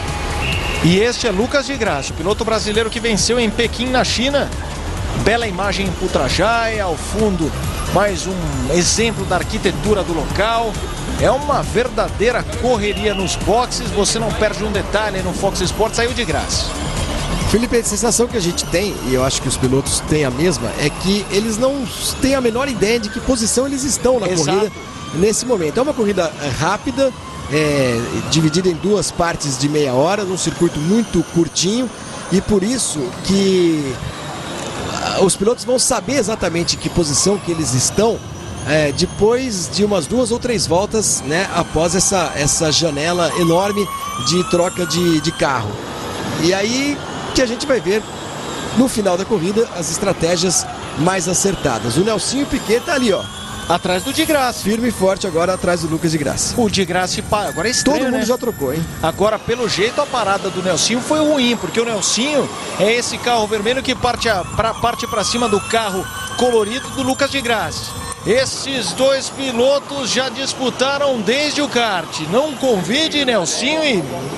E este é Lucas de Grassi, o piloto brasileiro que venceu em Pequim, na China. Bela imagem em Putrajaya, ao fundo mais um exemplo da arquitetura do local. É uma verdadeira correria nos boxes, você não perde um detalhe no Fox Sports. Saiu de Grassi. Felipe, a sensação que a gente tem, e eu acho que os pilotos têm a mesma, é que eles não têm a menor ideia de que posição eles estão na corrida nesse momento. É uma corrida rápida, dividida em duas partes de meia hora, num circuito muito curtinho, e por isso que os pilotos vão saber exatamente que posição que eles estão depois de umas 2 ou 3 voltas, né, após essa janela enorme de troca de carro. E aí que a gente vai ver no final da corrida as estratégias mais acertadas. O Nelsinho Piquet tá ali, ó, atrás do de Grassi. Firme e forte agora atrás do Lucas de Grassi. O de Grassi agora é estranho, todo mundo, né? já trocou, hein? Agora, pelo jeito, a parada do Nelsinho foi ruim, porque o Nelsinho é esse carro vermelho que parte para cima do carro colorido do Lucas de Grassi. Esses dois pilotos já disputaram desde o kart. Não convide Nelsinho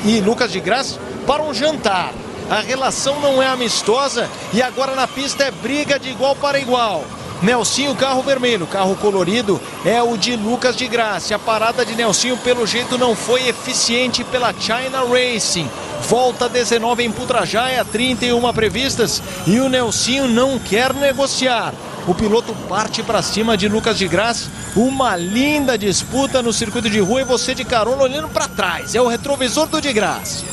e Lucas de Grassi para um jantar. A relação não é amistosa e agora na pista é briga de igual para igual. Nelsinho, carro vermelho, carro colorido é o de Lucas de Grassi. A parada de Nelsinho pelo jeito não foi eficiente pela China Racing. Volta 19 em Putrajaya, 31 previstas e o Nelsinho não quer negociar. O piloto parte para cima de Lucas de Grassi. Uma linda disputa no circuito de rua e você de carona olhando para trás. É o retrovisor do de Grassi.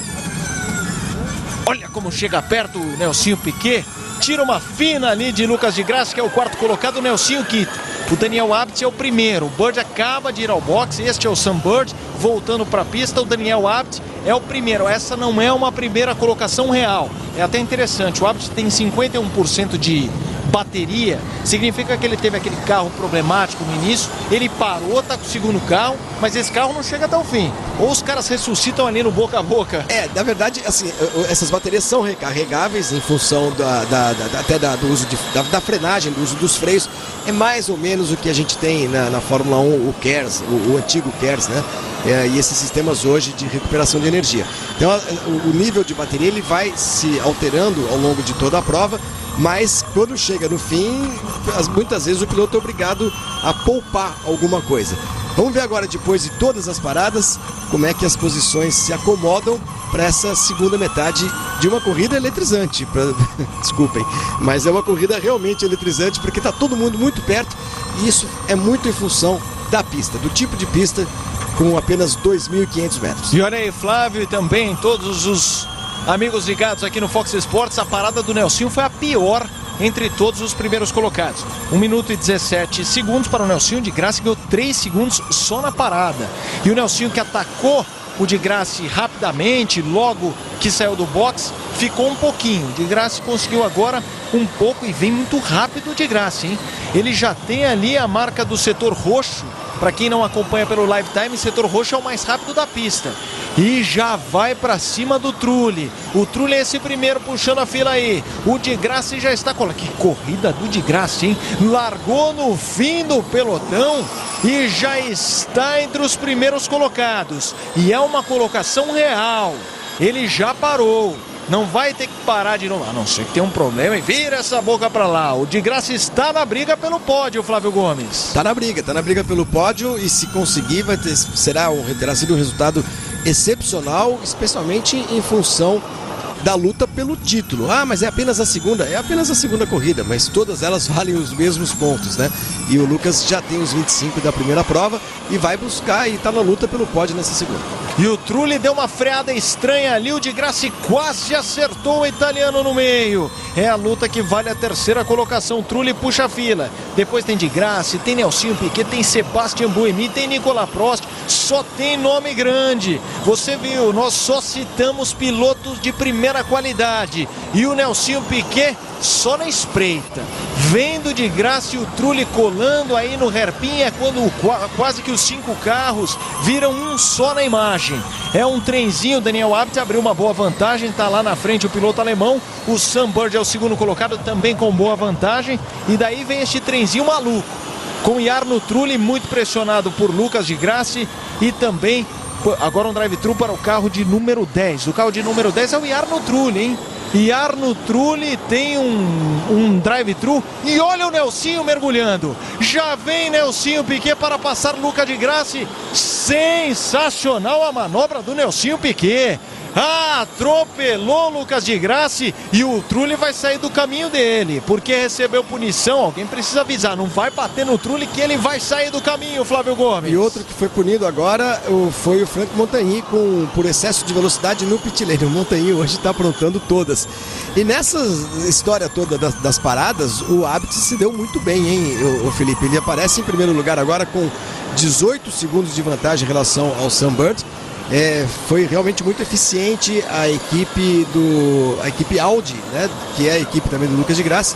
Olha como chega perto o Nelsinho Piquet. Tira uma fina ali de Lucas de Grassi, que é o quarto colocado. O Nelsinho que o Daniel Abt é o primeiro. O Bird acaba de ir ao boxe. Este é o Sam Bird voltando para a pista. O Daniel Abt é o primeiro. Essa não é uma primeira colocação real. É até interessante. O Abt tem 51% de bateria. Significa que ele teve aquele carro problemático no início. Ele parou, tá com o segundo carro, mas esse carro não chega até o fim. Ou os caras ressuscitam ali no boca a boca. Na verdade, assim, essas baterias são recarregáveis em função do uso da frenagem, do uso dos freios. É mais ou menos o que a gente tem na Fórmula 1, o KERS, o antigo KERS, né? E esses sistemas hoje de recuperação de energia. Então, o nível de bateria ele vai se alterando ao longo de toda a prova, mas quando chega no fim, muitas vezes o piloto é obrigado a poupar alguma coisa. Vamos ver agora, depois de todas as paradas, como é que as posições se acomodam para essa segunda metade de uma corrida eletrizante. Desculpem, mas é uma corrida realmente eletrizante, porque está todo mundo muito perto e isso é muito em função da pista, do tipo de pista, com apenas 2.500 metros. E olha aí, Flávio, e também todos os amigos ligados aqui no Fox Sports, a parada do Nelsinho foi a pior entre todos os primeiros colocados. 1 minuto e 17 segundos para o Nelsinho. De Grassi ganhou 3 segundos só na parada. E o Nelsinho, que atacou o de Grassi rapidamente, logo que saiu do box, ficou um pouquinho. De Grassi conseguiu agora um pouco e vem muito rápido o de Grassi, hein? Ele já tem ali a marca do setor roxo. Para quem não acompanha pelo Live Time, setor roxo é o mais rápido da pista. E já vai para cima do Trulli. O Trulli é esse primeiro puxando a fila aí. O de Grassi já está com... Que corrida do de Grassi, hein? Largou no fim do pelotão e já está entre os primeiros colocados. E é uma colocação real. Ele já parou. Não vai ter que parar de novo, a não ser que tenha um problema e vira essa boca pra lá. O de Grassi está na briga pelo pódio, Flávio Gomes. Tá na briga pelo pódio e se conseguir terá sido um resultado excepcional, especialmente em função da luta pelo título. Ah, mas é apenas a segunda? É apenas a segunda corrida, mas todas elas valem os mesmos pontos, né? E o Lucas já tem os 25 da primeira prova e vai buscar e tá na luta pelo pódio nessa segunda. E o Trulli deu uma freada estranha ali, o Di Grassi quase acertou o italiano no meio. É a luta que vale a terceira colocação. O Trulli puxa a fila. Depois tem Di Grassi, tem Nelsinho Piquet, tem Sebastian Buemi, tem Nicolas Prost. Só tem nome grande. Você viu, nós só citamos pilotos de primeira qualidade. E o Nelsinho Piquet só na espreita. Vendo Di Grassi e o Trulli colando aí no hairpin, é quando quase que os 5 carros viram um só na imagem. É um trenzinho, Daniel Abt abriu uma boa vantagem, tá lá na frente o piloto alemão. O Sam Bird é o segundo colocado, também com boa vantagem. E daí vem este trenzinho maluco, com Jarno Trulli muito pressionado por Lucas Di Grassi e também agora um drive-thru para o carro de número 10. O carro de número 10 é o Jarno Trulli, hein? Jarno Trulli tem um drive-thru e olha o Nelsinho mergulhando. Já vem Nelsinho Piquet para passar Lucas Di Grassi. Sensacional a manobra do Nelsinho Piquet. Atropelou Lucas Di Grassi e o Trulli vai sair do caminho dele, porque recebeu punição. Alguém precisa avisar, não vai bater no Trulli que ele vai sair do caminho, Flávio Gomes. E outro que foi punido agora foi o Franck Montagny por excesso de velocidade no pit lane. O Montagny hoje está aprontando todas. E nessa história toda das paradas, o Abt se deu muito bem, hein, o Felipe? Ele aparece em primeiro lugar agora com 18 segundos de vantagem em relação ao Sam Bird. Foi realmente muito eficiente a equipe Audi, né, que é a equipe também do Lucas Di Grassi,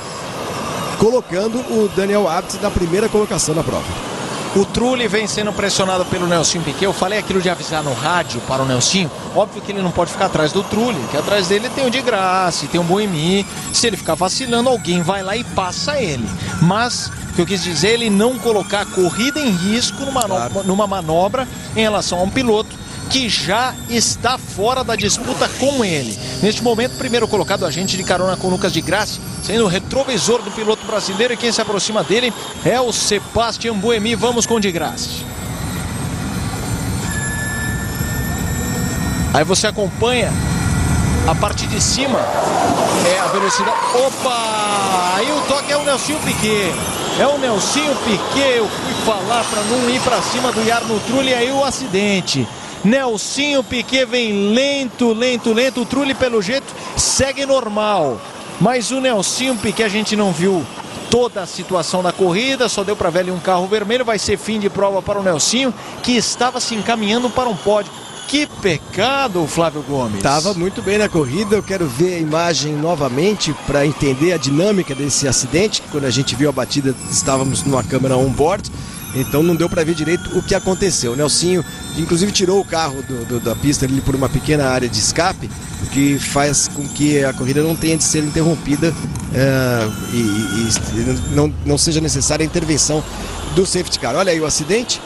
colocando o Daniel Abt na primeira colocação na prova. O Trulli vem sendo pressionado pelo Nelsinho Piquet. Eu falei aquilo de avisar no rádio para o Nelsinho. Óbvio que ele não pode ficar atrás do Trulli, que atrás dele tem o Di Grassi, tem o Buemi. Se ele ficar vacilando, alguém vai lá e passa ele. Mas o que eu quis dizer é ele não colocar a corrida em risco numa manobra em relação a um piloto que já está fora da disputa com ele. Neste momento, primeiro colocado, a gente de carona com o Lucas Di Grassi, sendo o retrovisor do piloto brasileiro, e quem se aproxima dele é o Sebastian Buemi. Vamos com o Di Grassi. Aí você acompanha a parte de cima, a velocidade. Opa! Aí o toque é o Nelsinho Piquet. É o Nelsinho Piquet. Eu fui falar para não ir para cima do Jarno Trulli, aí o acidente. Nelsinho Piquet vem lento. O Trulli, pelo jeito, segue normal. Mas o Nelsinho Piquet, a gente não viu toda a situação da corrida, só deu para ver ali um carro vermelho. Vai ser fim de prova para o Nelsinho, que estava se encaminhando para um pódio. Que pecado, Flávio Gomes. Estava muito bem na corrida. Eu quero ver a imagem novamente para entender a dinâmica desse acidente. Quando a gente viu a batida, estávamos numa câmera on-board, então não deu para ver direito o que aconteceu. O Nelsinho, inclusive, tirou o carro da pista ali por uma pequena área de escape, o que faz com que a corrida não tenha de ser interrompida e não seja necessária a intervenção do safety car. Olha aí o acidente.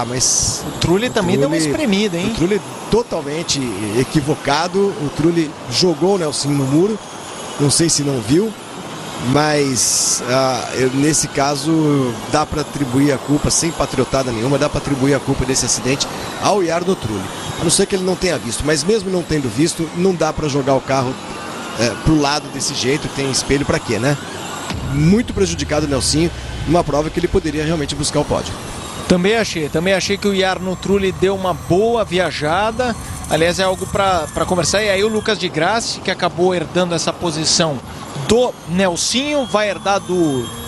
Mas o Trulli também deu uma espremida, hein? O Trulli totalmente equivocado. O Trulli jogou o Nelsinho no muro. Não sei se não viu, mas nesse caso dá para atribuir a culpa, sem patriotada nenhuma, dá para atribuir a culpa desse acidente ao Jarno Trulli. A não ser que ele não tenha visto, mas mesmo não tendo visto, não dá para jogar o carro pro lado desse jeito. Tem espelho para quê, né? Muito prejudicado o Nelsinho numa prova que ele poderia realmente buscar o pódio. Também achei que o Jarno Trulli deu uma boa viajada. Aliás, é algo para conversar. E aí o Lucas Di Grassi, que acabou herdando essa posição do Nelsinho, vai herdar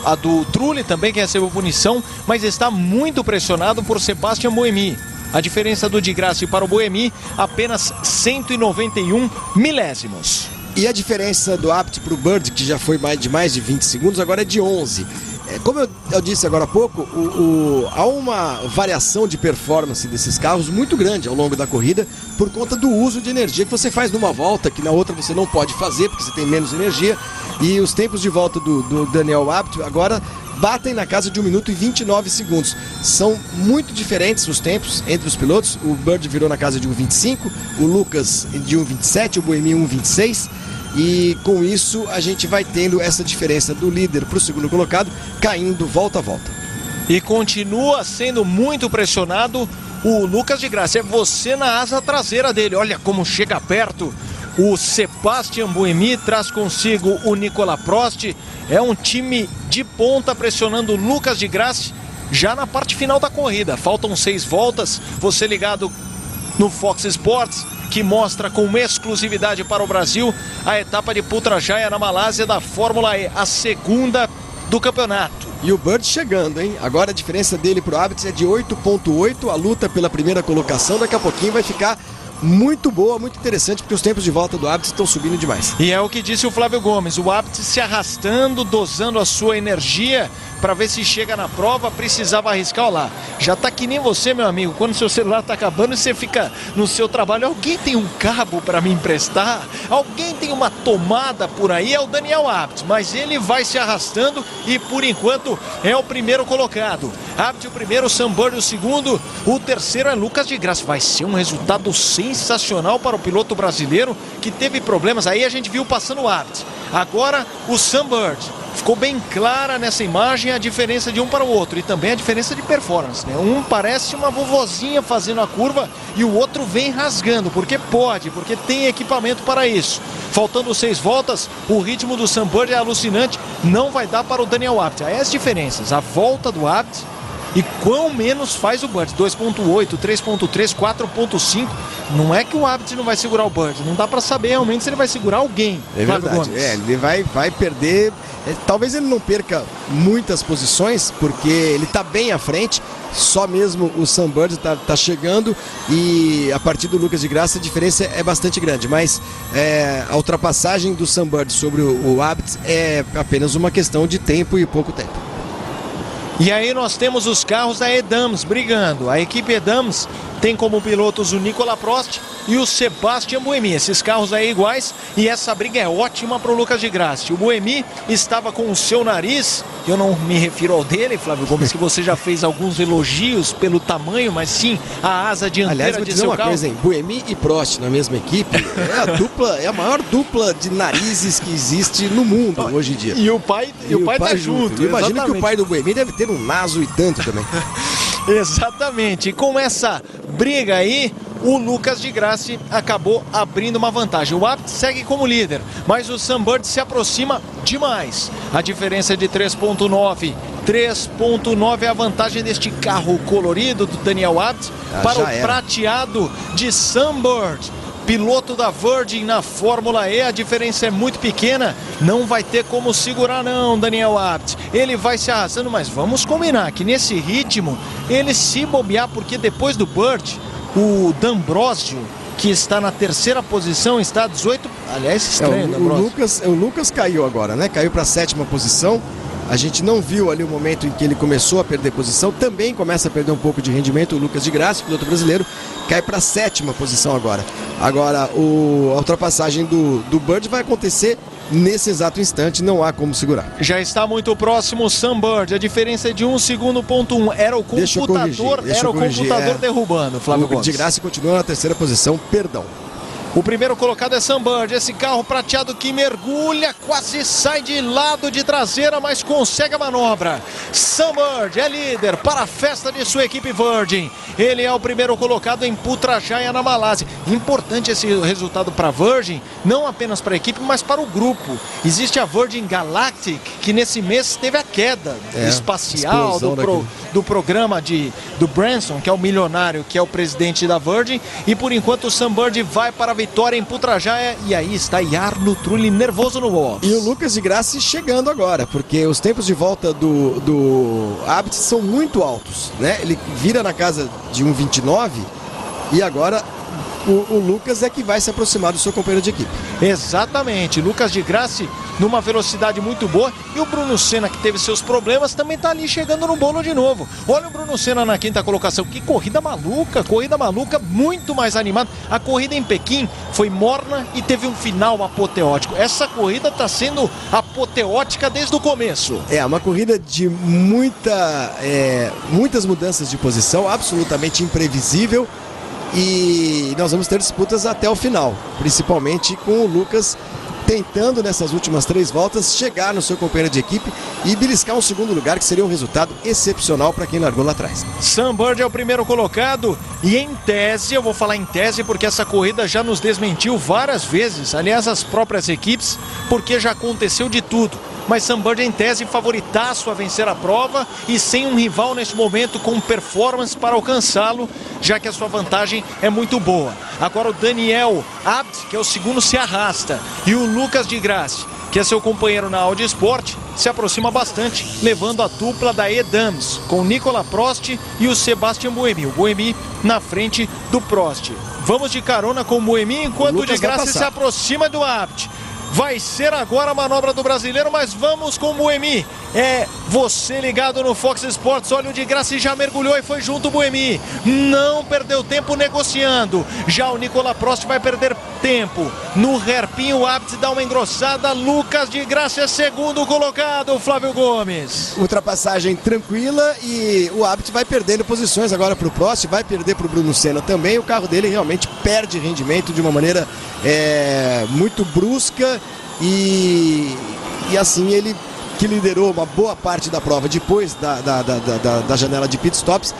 a do Trulli também, que recebeu punição, mas está muito pressionado por Sebastian Buemi. A diferença do Di Grassi para o Buemi, apenas 191 milésimos. E a diferença do Abt para o Bird, que já foi de mais de 20 segundos, agora é de 11. Como eu disse agora há pouco, há uma variação de performance desses carros muito grande ao longo da corrida por conta do uso de energia que você faz numa volta, que na outra você não pode fazer porque você tem menos energia. E os tempos de volta do Daniel Abt agora batem na casa de 1 minuto e 29 segundos. São muito diferentes os tempos entre os pilotos. O Bird virou na casa de 1,25, o Lucas de 1,27, o Buemi 1,26. E com isso a gente vai tendo essa diferença do líder para o segundo colocado, caindo volta a volta. E continua sendo muito pressionado o Lucas Di Grassi. É você na asa traseira dele. Olha como chega perto o Sebastian Buemi, traz consigo o Nicolas Prost. É um time de ponta pressionando o Lucas de Grassi já na parte final da corrida. Faltam 6 voltas, você ligado no Fox Sports, que mostra com exclusividade para o Brasil a etapa de Putrajaya na Malásia da Fórmula E, a segunda do campeonato. E o Bird chegando, hein? Agora a diferença dele pro Abitz é de 8,8. A luta pela primeira colocação daqui a pouquinho vai ficar muito boa, muito interessante, porque os tempos de volta do Abitz estão subindo demais. E é o que disse o Flávio Gomes, o Abitz se arrastando, dosando a sua energia para ver se chega na prova, precisava arriscar. Olha lá, já tá que nem você, meu amigo, quando seu celular tá acabando e você fica no seu trabalho, alguém tem um cabo para me emprestar? Alguém tem uma tomada por aí? É o Daniel Abitz, mas ele vai se arrastando e por enquanto é o primeiro colocado. Abitz o primeiro, Sam Bird o segundo, o terceiro é Lucas de Grassi. Vai ser um resultado sensacional para o piloto brasileiro que teve problemas. Aí a gente viu passando o Abitz. Agora o Sam Bird. Ficou bem clara nessa imagem a diferença de um para o outro e também a diferença de performance, né? Um parece uma vovozinha fazendo a curva e o outro vem rasgando, porque pode, porque tem equipamento para isso. Faltando 6 voltas, o ritmo do Sam Bird é alucinante, não vai dar para o Daniel Abitz. Aí as diferenças, a volta do Abitz e quão menos faz o Bird, 2.8, 3.3, 4.5. Não é que o Abitz não vai segurar o Bird, não dá para saber realmente se ele vai segurar alguém. É verdade, ele vai perder. Talvez ele não perca muitas posições, porque ele está bem à frente, só mesmo o Sam Bird está chegando e a partir do Lucas de Grassi a diferença é bastante grande, mas a ultrapassagem do Sam Bird sobre o Abitz é apenas uma questão de tempo e pouco tempo. E aí nós temos os carros da Edams brigando. A equipe Edams tem como pilotos o Nicolas Prost e o Sebastian Buemi. Esses carros aí iguais e essa briga é ótima para o Lucas de Grassi. O Buemi estava com o seu nariz, eu não me refiro ao dele, Flávio Gomes, que você já fez alguns elogios pelo tamanho, mas sim a asa dianteira. Aliás, vou de dizer seu uma carro. coisa, hein? Buemi e Prost na mesma equipe é a maior dupla de narizes que existe no mundo hoje em dia. E o pai tá junto. Imagina que o pai do Buemi deve ter um naso e tanto também. Exatamente, e com essa briga aí, o Lucas de Grassi acabou abrindo uma vantagem. O Abitz segue como líder, mas o Sam Bird se aproxima demais. A diferença é de 3.9. 3.9 é a vantagem deste carro colorido do Daniel Abitz para o prateado de Sam Bird. Piloto da Virgin na Fórmula E, a diferença é muito pequena, não vai ter como segurar não, Daniel Abitz. Ele vai se arrastando, mas vamos combinar que nesse ritmo, ele se bobear, porque depois do Bird, o D'Ambrosio, que está na terceira posição, está a 18, aliás, estranho, o Lucas caiu agora, né? Caiu para a 7ª posição. A gente não viu ali o momento em que ele começou a perder posição, também começa a perder um pouco de rendimento. O Lucas de Grassi, piloto brasileiro, cai para a 7ª posição agora. Agora, a ultrapassagem do Bird vai acontecer nesse exato instante, não há como segurar. Já está muito próximo o Sam Bird, a diferença é de 1 segundo.1. Era o computador derrubando, Flávio Gomes. O de Grassi continua na 3ª posição, perdão. O primeiro colocado é Sam Bird, esse carro prateado que mergulha, quase sai de lado de traseira, mas consegue a manobra. Sam Bird é líder para a festa de sua equipe Virgin. Ele é o primeiro colocado em Putrajaya na Malásia. Importante esse resultado para a Virgin, não apenas para a equipe, mas para o grupo. Existe a Virgin Galactic, que nesse mês teve a queda espacial do programa do Branson, que é o milionário, que é o presidente da Virgin. E por enquanto o Sam Bird vai para a vitória em Putrajaya, e aí está Jarno Trulli nervoso no box. E o Lucas de Grassi chegando agora, porque os tempos de volta do Abitz são muito altos, né? Ele vira na casa de 1,29 e agora o Lucas é que vai se aproximar do seu companheiro de equipe. Exatamente, Lucas de Grassi numa velocidade muito boa, e o Bruno Senna, que teve seus problemas, também está ali chegando no bolo de novo. Olha o Bruno Senna na 5ª colocação, que corrida maluca, muito mais animada. A corrida em Pequim foi morna e teve um final apoteótico. Essa corrida está sendo apoteótica desde o começo. É uma corrida de muitas mudanças de posição, absolutamente imprevisível. E nós vamos ter disputas até o final, principalmente com o Lucas tentando nessas últimas 3 voltas chegar no seu companheiro de equipe e beliscar um segundo lugar, que seria um resultado excepcional para quem largou lá atrás. Sam Bird é o primeiro colocado e em tese, eu vou falar em tese porque essa corrida já nos desmentiu várias vezes, aliás as próprias equipes, porque já aconteceu de tudo. Mas Sam Bird em tese favoritaço a vencer a prova e sem um rival neste momento com performance para alcançá-lo, já que a sua vantagem é muito boa. Agora o Daniel Abt, que é o segundo, se arrasta, e o Lucas de Grassi, que é seu companheiro na Audi Sport, se aproxima bastante, levando a dupla da Edams, com Nicolas Prost e o Sebastian Buemi. O Buemi na frente do Prost. Vamos de carona com o Buemi, enquanto o de Grassi se aproxima do Abt. Vai ser agora a manobra do brasileiro, mas vamos com o Buemi. É você ligado no Fox Sports. Olha, o de Grassi já mergulhou e foi junto o Buemi. Não perdeu tempo negociando. Já o Nicolas Prost vai perder tempo. No hairpin o Abt dá uma engrossada. Lucas de Grassi é segundo colocado, Flávio Gomes. Ultrapassagem tranquila e o Abt vai perdendo posições agora para o Prost, vai perder para o Bruno Senna também. O carro dele realmente perde rendimento de uma maneira muito brusca e assim ele, que liderou uma boa parte da prova depois da janela de pitstops,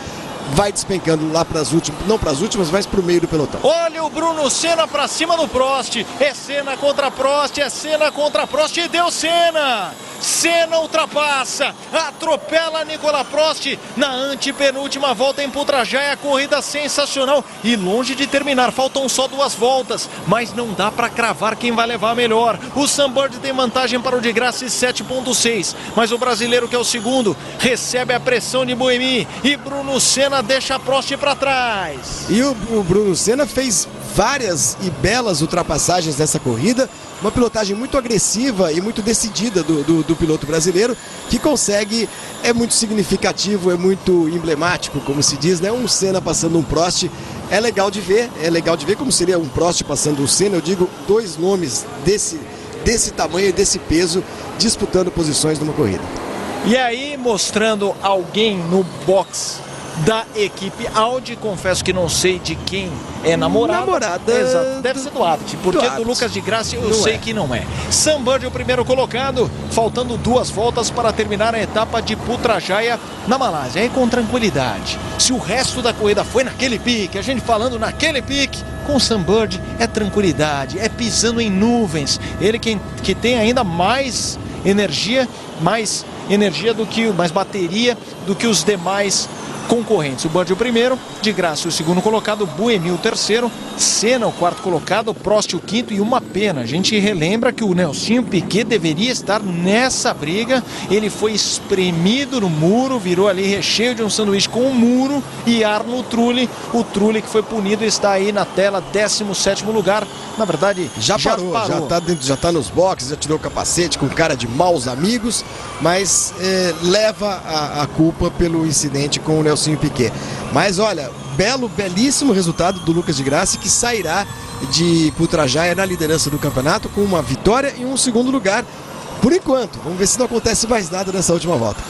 vai despencando lá para as últimas, não para as últimas, mas para o meio do pelotão. Olha o Bruno Senna para cima do Prost, é Senna contra Prost, é Senna contra Prost e deu Senna! Senna ultrapassa, atropela Nicolas Prost na antepenúltima volta em Putrajaya. Corrida sensacional e longe de terminar, faltam só 2 voltas, mas não dá para cravar quem vai levar melhor. O Sam Bird tem vantagem para o de Grassi 7.6, mas o brasileiro, que é o segundo, recebe a pressão de Buemi e Bruno Senna deixa Prost para trás. E o Bruno Senna fez várias e belas ultrapassagens nessa corrida, uma pilotagem muito agressiva e muito decidida do piloto brasileiro, que consegue, é muito significativo, é muito emblemático, como se diz, né? Um Senna passando um Prost, é legal de ver como seria um Prost passando um Senna. Eu digo 2 nomes desse tamanho e desse peso disputando posições numa corrida. E aí, mostrando alguém no box da equipe Audi, confesso que não sei de quem é namorada. Exato, deve ser do Abt, porque do Lucas de Grassi eu sei que não é. Sam Bird é o primeiro colocado, faltando 2 voltas para terminar a etapa de Putrajaya na Malásia, aí com tranquilidade. Se o resto da corrida foi naquele pique, a gente falando naquele pique, com Sam Bird é tranquilidade, é pisando em nuvens. Ele que tem ainda mais energia mais bateria do que os demais concorrentes. O Bird o primeiro, de Grassi o segundo colocado, Buemi o terceiro, Senna o quarto colocado, Prost o quinto. E uma pena, a gente relembra que o Nelsinho Piquet deveria estar nessa briga, ele foi espremido no muro, virou ali recheio de um sanduíche com um muro, e Arno Trulli, o Trulli que foi punido, está aí na tela, 17º lugar, na verdade já parou. Já tá nos boxes, já tirou o capacete com cara de maus amigos, mas leva a culpa pelo incidente com o Nelsinho Piquet. Mas olha, belíssimo resultado do Lucas de Grassi, que sairá de Putrajaya na liderança do campeonato com uma vitória e um segundo lugar por enquanto. Vamos ver se não acontece mais nada nessa última volta.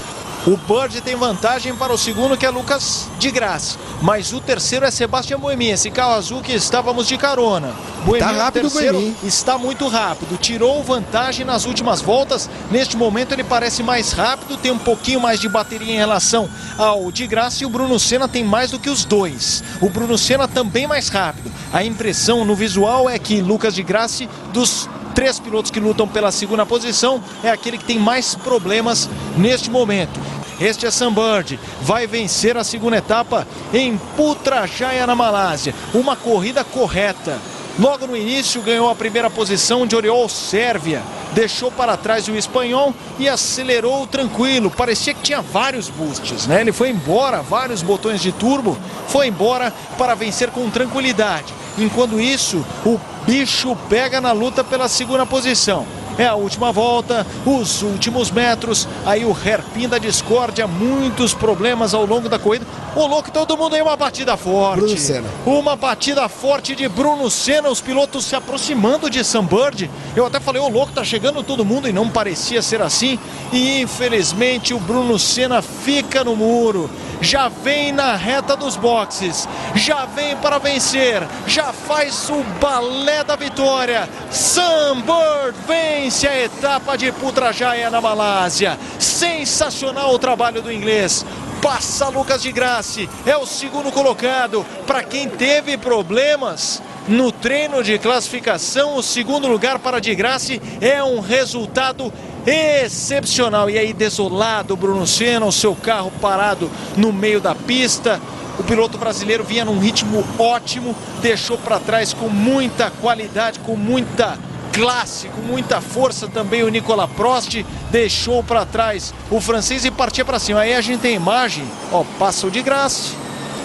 O Bird tem vantagem para o segundo, que é Lucas de Grassi, mas o terceiro é Sebastian Buemi, esse carro azul que estávamos de carona. Buemi, tá rápido, o terceiro, Buemi está muito rápido, tirou vantagem nas últimas voltas. Neste momento ele parece mais rápido, tem um pouquinho mais de bateria em relação ao de Grassi, e o Bruno Senna tem mais do que os dois. O Bruno Senna também mais rápido. A impressão no visual é que Lucas de Grassi, dos 3 pilotos que lutam pela segunda posição, é aquele que tem mais problemas neste momento. Este é Sam Bird, vai vencer a segunda etapa em Putrajaya, na Malásia. Uma corrida correta. Logo no início ganhou a primeira posição de Oriol Sérvia, deixou para trás o espanhol e acelerou tranquilo. Parecia que tinha vários boosts, né? Ele foi embora, vários botões de turbo, foi embora para vencer com tranquilidade. Enquanto isso, o bicho pega na luta pela segunda posição. é a última volta, os últimos metros, aí o hairpin da discórdia, muitos problemas ao longo da corrida. Ô louco, todo mundo aí, uma batida forte. Bruno Senna. Uma batida forte de Bruno Senna, os pilotos se aproximando de Sunbird. Eu até falei, ô louco, tá chegando todo mundo, e não parecia ser assim. E infelizmente o Bruno Senna fica no muro. Já vem na reta dos boxes, já vem para vencer, já faz o balé da vitória. Sunbird vence a etapa de Putrajaya na Malásia. Sensacional o trabalho do inglês. Passa Lucas de Grassi, é o segundo colocado. Para quem teve problemas no treino de classificação, o segundo lugar para de Grassi é um resultado excepcional. E aí, desolado, Bruno Senna, o seu carro parado no meio da pista. O piloto brasileiro vinha num ritmo ótimo, deixou para trás com muita qualidade, com muita classe, com muita força também o Nicolas Prost, deixou para trás o francês e partia para cima. Aí a gente tem imagem, ó, passa o de Grassi,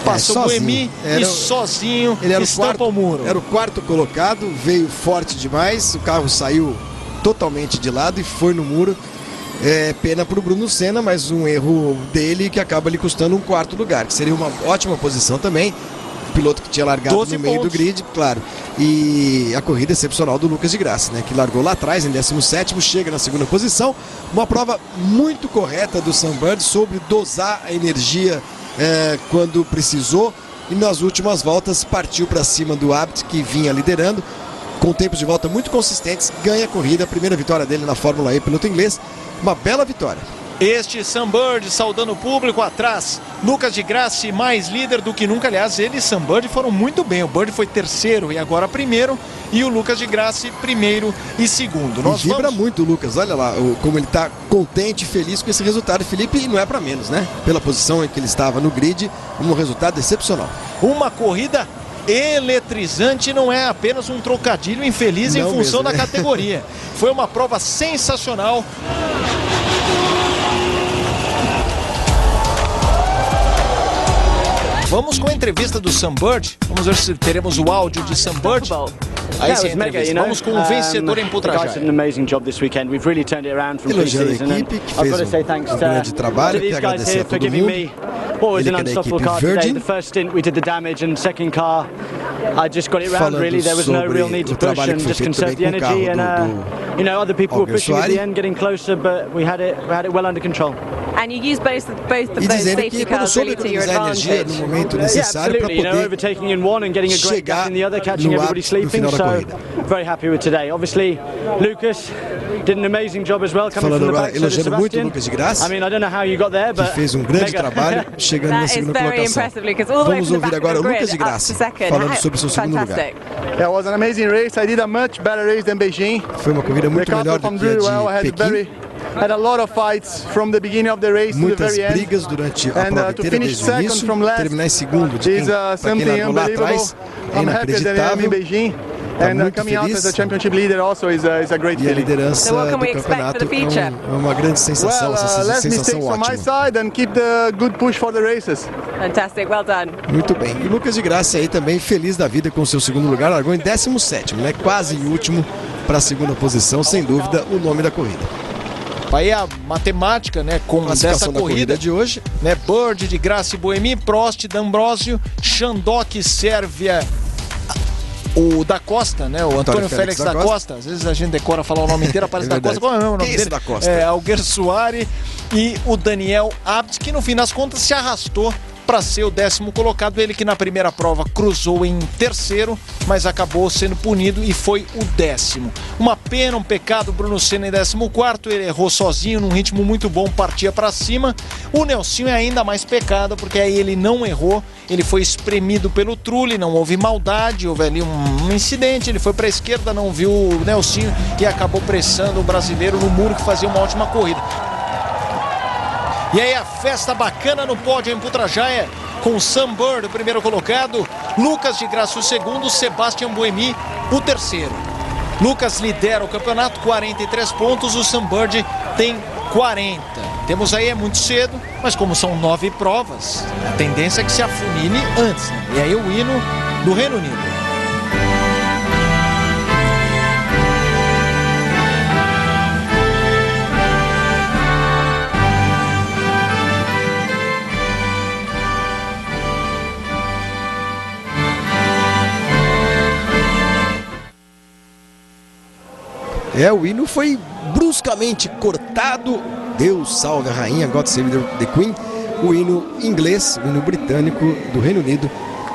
passa o Buemi e sozinho ele era estampa o muro. Era o quarto colocado, veio forte demais, o carro saiu totalmente de lado e foi no muro. É pena para o Bruno Senna, mas um erro dele que acaba lhe custando um quarto lugar, que seria uma ótima posição também. O piloto que tinha largado no meio do grid, claro. E a corrida excepcional do Lucas de Grassi, né, que largou lá atrás em 17º, chega na segunda posição. Uma prova muito correta do Sunbird, soube dosar a energia quando precisou. E nas últimas voltas partiu para cima do Abt, que vinha liderando. Com tempos de volta muito consistentes, ganha a corrida, a primeira vitória dele na Fórmula E, piloto inglês, uma bela vitória. Este Sunbird saudando o público atrás, Lucas de Grassi mais líder do que nunca, aliás, ele e Sunbird foram muito bem, o Bird foi terceiro e agora primeiro, e o Lucas de Grassi primeiro e segundo. Nós vibra muito o Lucas, olha lá como ele está contente e feliz com esse resultado, Felipe, e não é para menos, né? Pela posição em que ele estava no grid, um resultado excepcional. Uma corrida eletrizante, não é apenas um trocadilho infeliz não em função mesmo, né? Da categoria. Foi uma prova sensacional. Vamos com a entrevista do Sunbird. Vamos ver se teremos o áudio de Sunbird. Aí sim, vamos com o vencedor em Putrajaya. Elogiando a equipe que fez um grande trabalho, que agradecer a todo mundo. Ele que é da equipe Virgin. Falando sobre o trabalho que foi feito também com o carro do Alguersuari. E dizendo que quando soube economizar energia no momento necessário para poder chegar no ápice no final da corrida. Falando agora, elogiando muito o Lucas de Grassi, que fez um grande trabalho chegando na segunda colocação. Vamos ouvir agora o Lucas de Grassi falando sobre seu segundo lugar. Foi uma corrida muito melhor do que a de Pequim. Muitas brigas durante a prova inteira desde o início. Terminar em segundo de quem largou lá atrás é inacreditável. Está muito feliz. E a liderança do campeonato é uma grande sensação, essa sensação ótima. Muito bem. E o Lucas de Grassi aí também feliz da vida com o seu segundo lugar. Largou em 17º, né? Quase em último para a segunda posição, sem dúvida, o nome da corrida. Aí a matemática, né, com dessa corrida de hoje, né, Bird, de Grassi, Buemi, Prost, D'Ambrosio, Chandok, Sérvia, o da Costa, né, o Antônio Félix da Costa. Às vezes a gente decora falar o nome inteiro, aparece da Costa. Qual é o nome dele? Da Costa? Alguersuari e o Daniel Abt, que no fim das contas se arrastou para ser o 10º colocado, ele que na primeira prova cruzou em terceiro, mas acabou sendo punido e foi o 10º. Uma pena, um pecado, Bruno Senna em 14º, ele errou sozinho, num ritmo muito bom, partia para cima. O Nelsinho é ainda mais pecado, porque aí ele não errou, ele foi espremido pelo Trulli, não houve maldade, houve ali um incidente, ele foi para a esquerda, não viu o Nelsinho e acabou pressando o brasileiro no muro, que fazia uma ótima corrida. E aí a festa bacana no pódio em Putrajaya, com Sunbird, o primeiro colocado, Lucas de Grassi o segundo, Sebastian Buemi o terceiro. Lucas lidera o campeonato, 43 pontos, o Sunbird tem 40. Temos aí, é muito cedo, mas como são 9 provas, a tendência é que se afunile antes, né? E aí o hino do Reino Unido. O hino foi bruscamente cortado. Deus salve a rainha, God Save the Queen. O hino inglês, o hino britânico do Reino Unido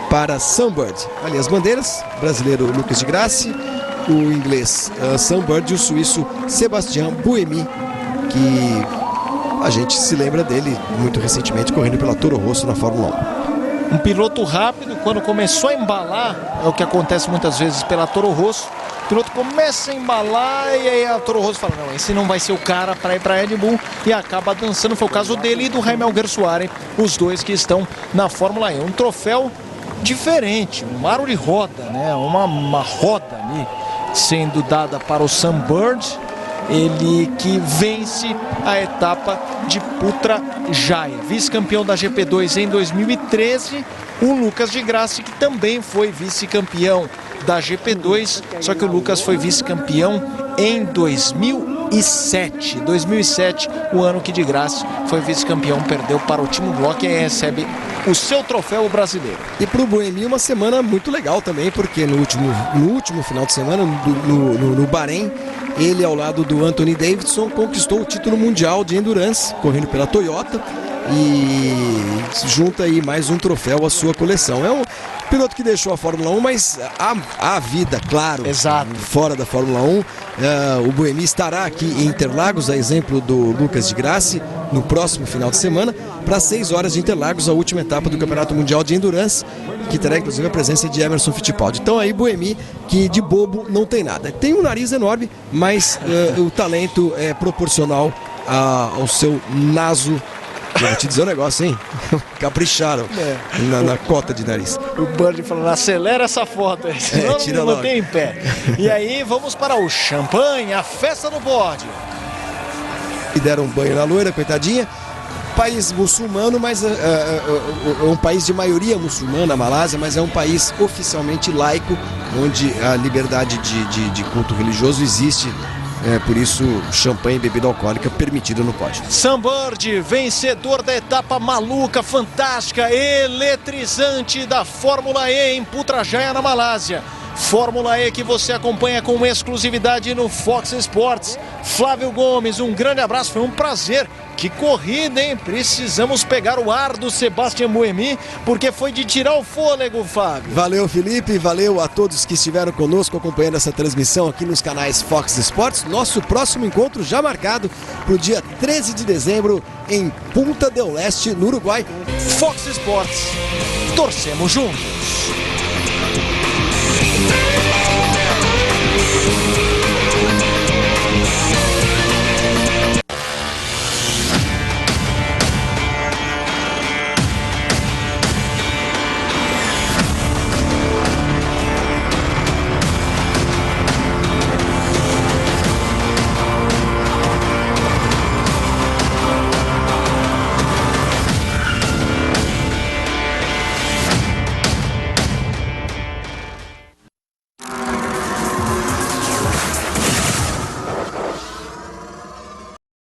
para Sunbird. Ali as bandeiras, brasileiro Lucas de Grassi, o inglês Sunbird e o suíço Sebastian Buemi, que a gente se lembra dele muito recentemente correndo pela Toro Rosso na Fórmula 1. Um piloto rápido, quando começou a embalar, é o que acontece muitas vezes pela Toro Rosso, o piloto começa a embalar e aí a Toro Rosso fala, não, esse não vai ser o cara para ir para Red Bull, e acaba dançando. Foi o caso dele e do Jaime Alguersuari, os dois que estão na Fórmula E. Um troféu diferente, um aro de roda, né? Uma roda ali sendo dada para o Sunbird, ele que vence a etapa de Putrajaya, vice-campeão da GP2 em 2013, o Lucas de Grassi, que também foi vice-campeão da GP2, só que o Lucas foi vice-campeão em 2007. 2007, o ano que de Grassi foi vice-campeão, perdeu para o Timo Glock e recebe o seu troféu brasileiro. E para o Buemi uma semana muito legal também, porque no último final de semana, no Bahrein, ele ao lado do Anthony Davidson conquistou o título mundial de Endurance, correndo pela Toyota, e junta aí mais um troféu à sua coleção. É um piloto que deixou a Fórmula 1, mas a vida, claro, exato, fora da Fórmula 1. O Buemi estará aqui em Interlagos, a exemplo do Lucas de Grassi, no próximo final de semana, para 6 horas de Interlagos, a última etapa do Campeonato Mundial de Endurance, que terá inclusive a presença de Emerson Fittipaldi. Então aí Buemi, que de bobo não tem nada. Tem um nariz enorme, mas o talento é proporcional ao seu naso. Eu vou te dizer um negócio, hein? Capricharam na cota de nariz. O Bird falando, acelera essa foto aí, senão tira não mantém em pé. E aí vamos para o champanhe, a festa no pódio. E deram um banho na loira, coitadinha. País muçulmano, mas é um país de maioria muçulmana, a Malásia, mas é um país oficialmente laico, onde a liberdade de culto religioso existe. Por isso, champanhe e bebida alcoólica permitida no pódio. Sunbird, vencedor da etapa maluca, fantástica, eletrizante da Fórmula E em Putrajaya, na Malásia. Fórmula E que você acompanha com exclusividade no Fox Sports. Flávio Gomes, um grande abraço, foi um prazer. Que corrida, hein? Precisamos pegar o ar do Sebastian Buemi, porque foi de tirar o fôlego, Fábio. Valeu, Felipe, valeu a todos que estiveram conosco acompanhando essa transmissão aqui nos canais Fox Sports. Nosso próximo encontro já marcado para o dia 13 de dezembro em Punta del Este, no Uruguai. Fox Sports, torcemos juntos.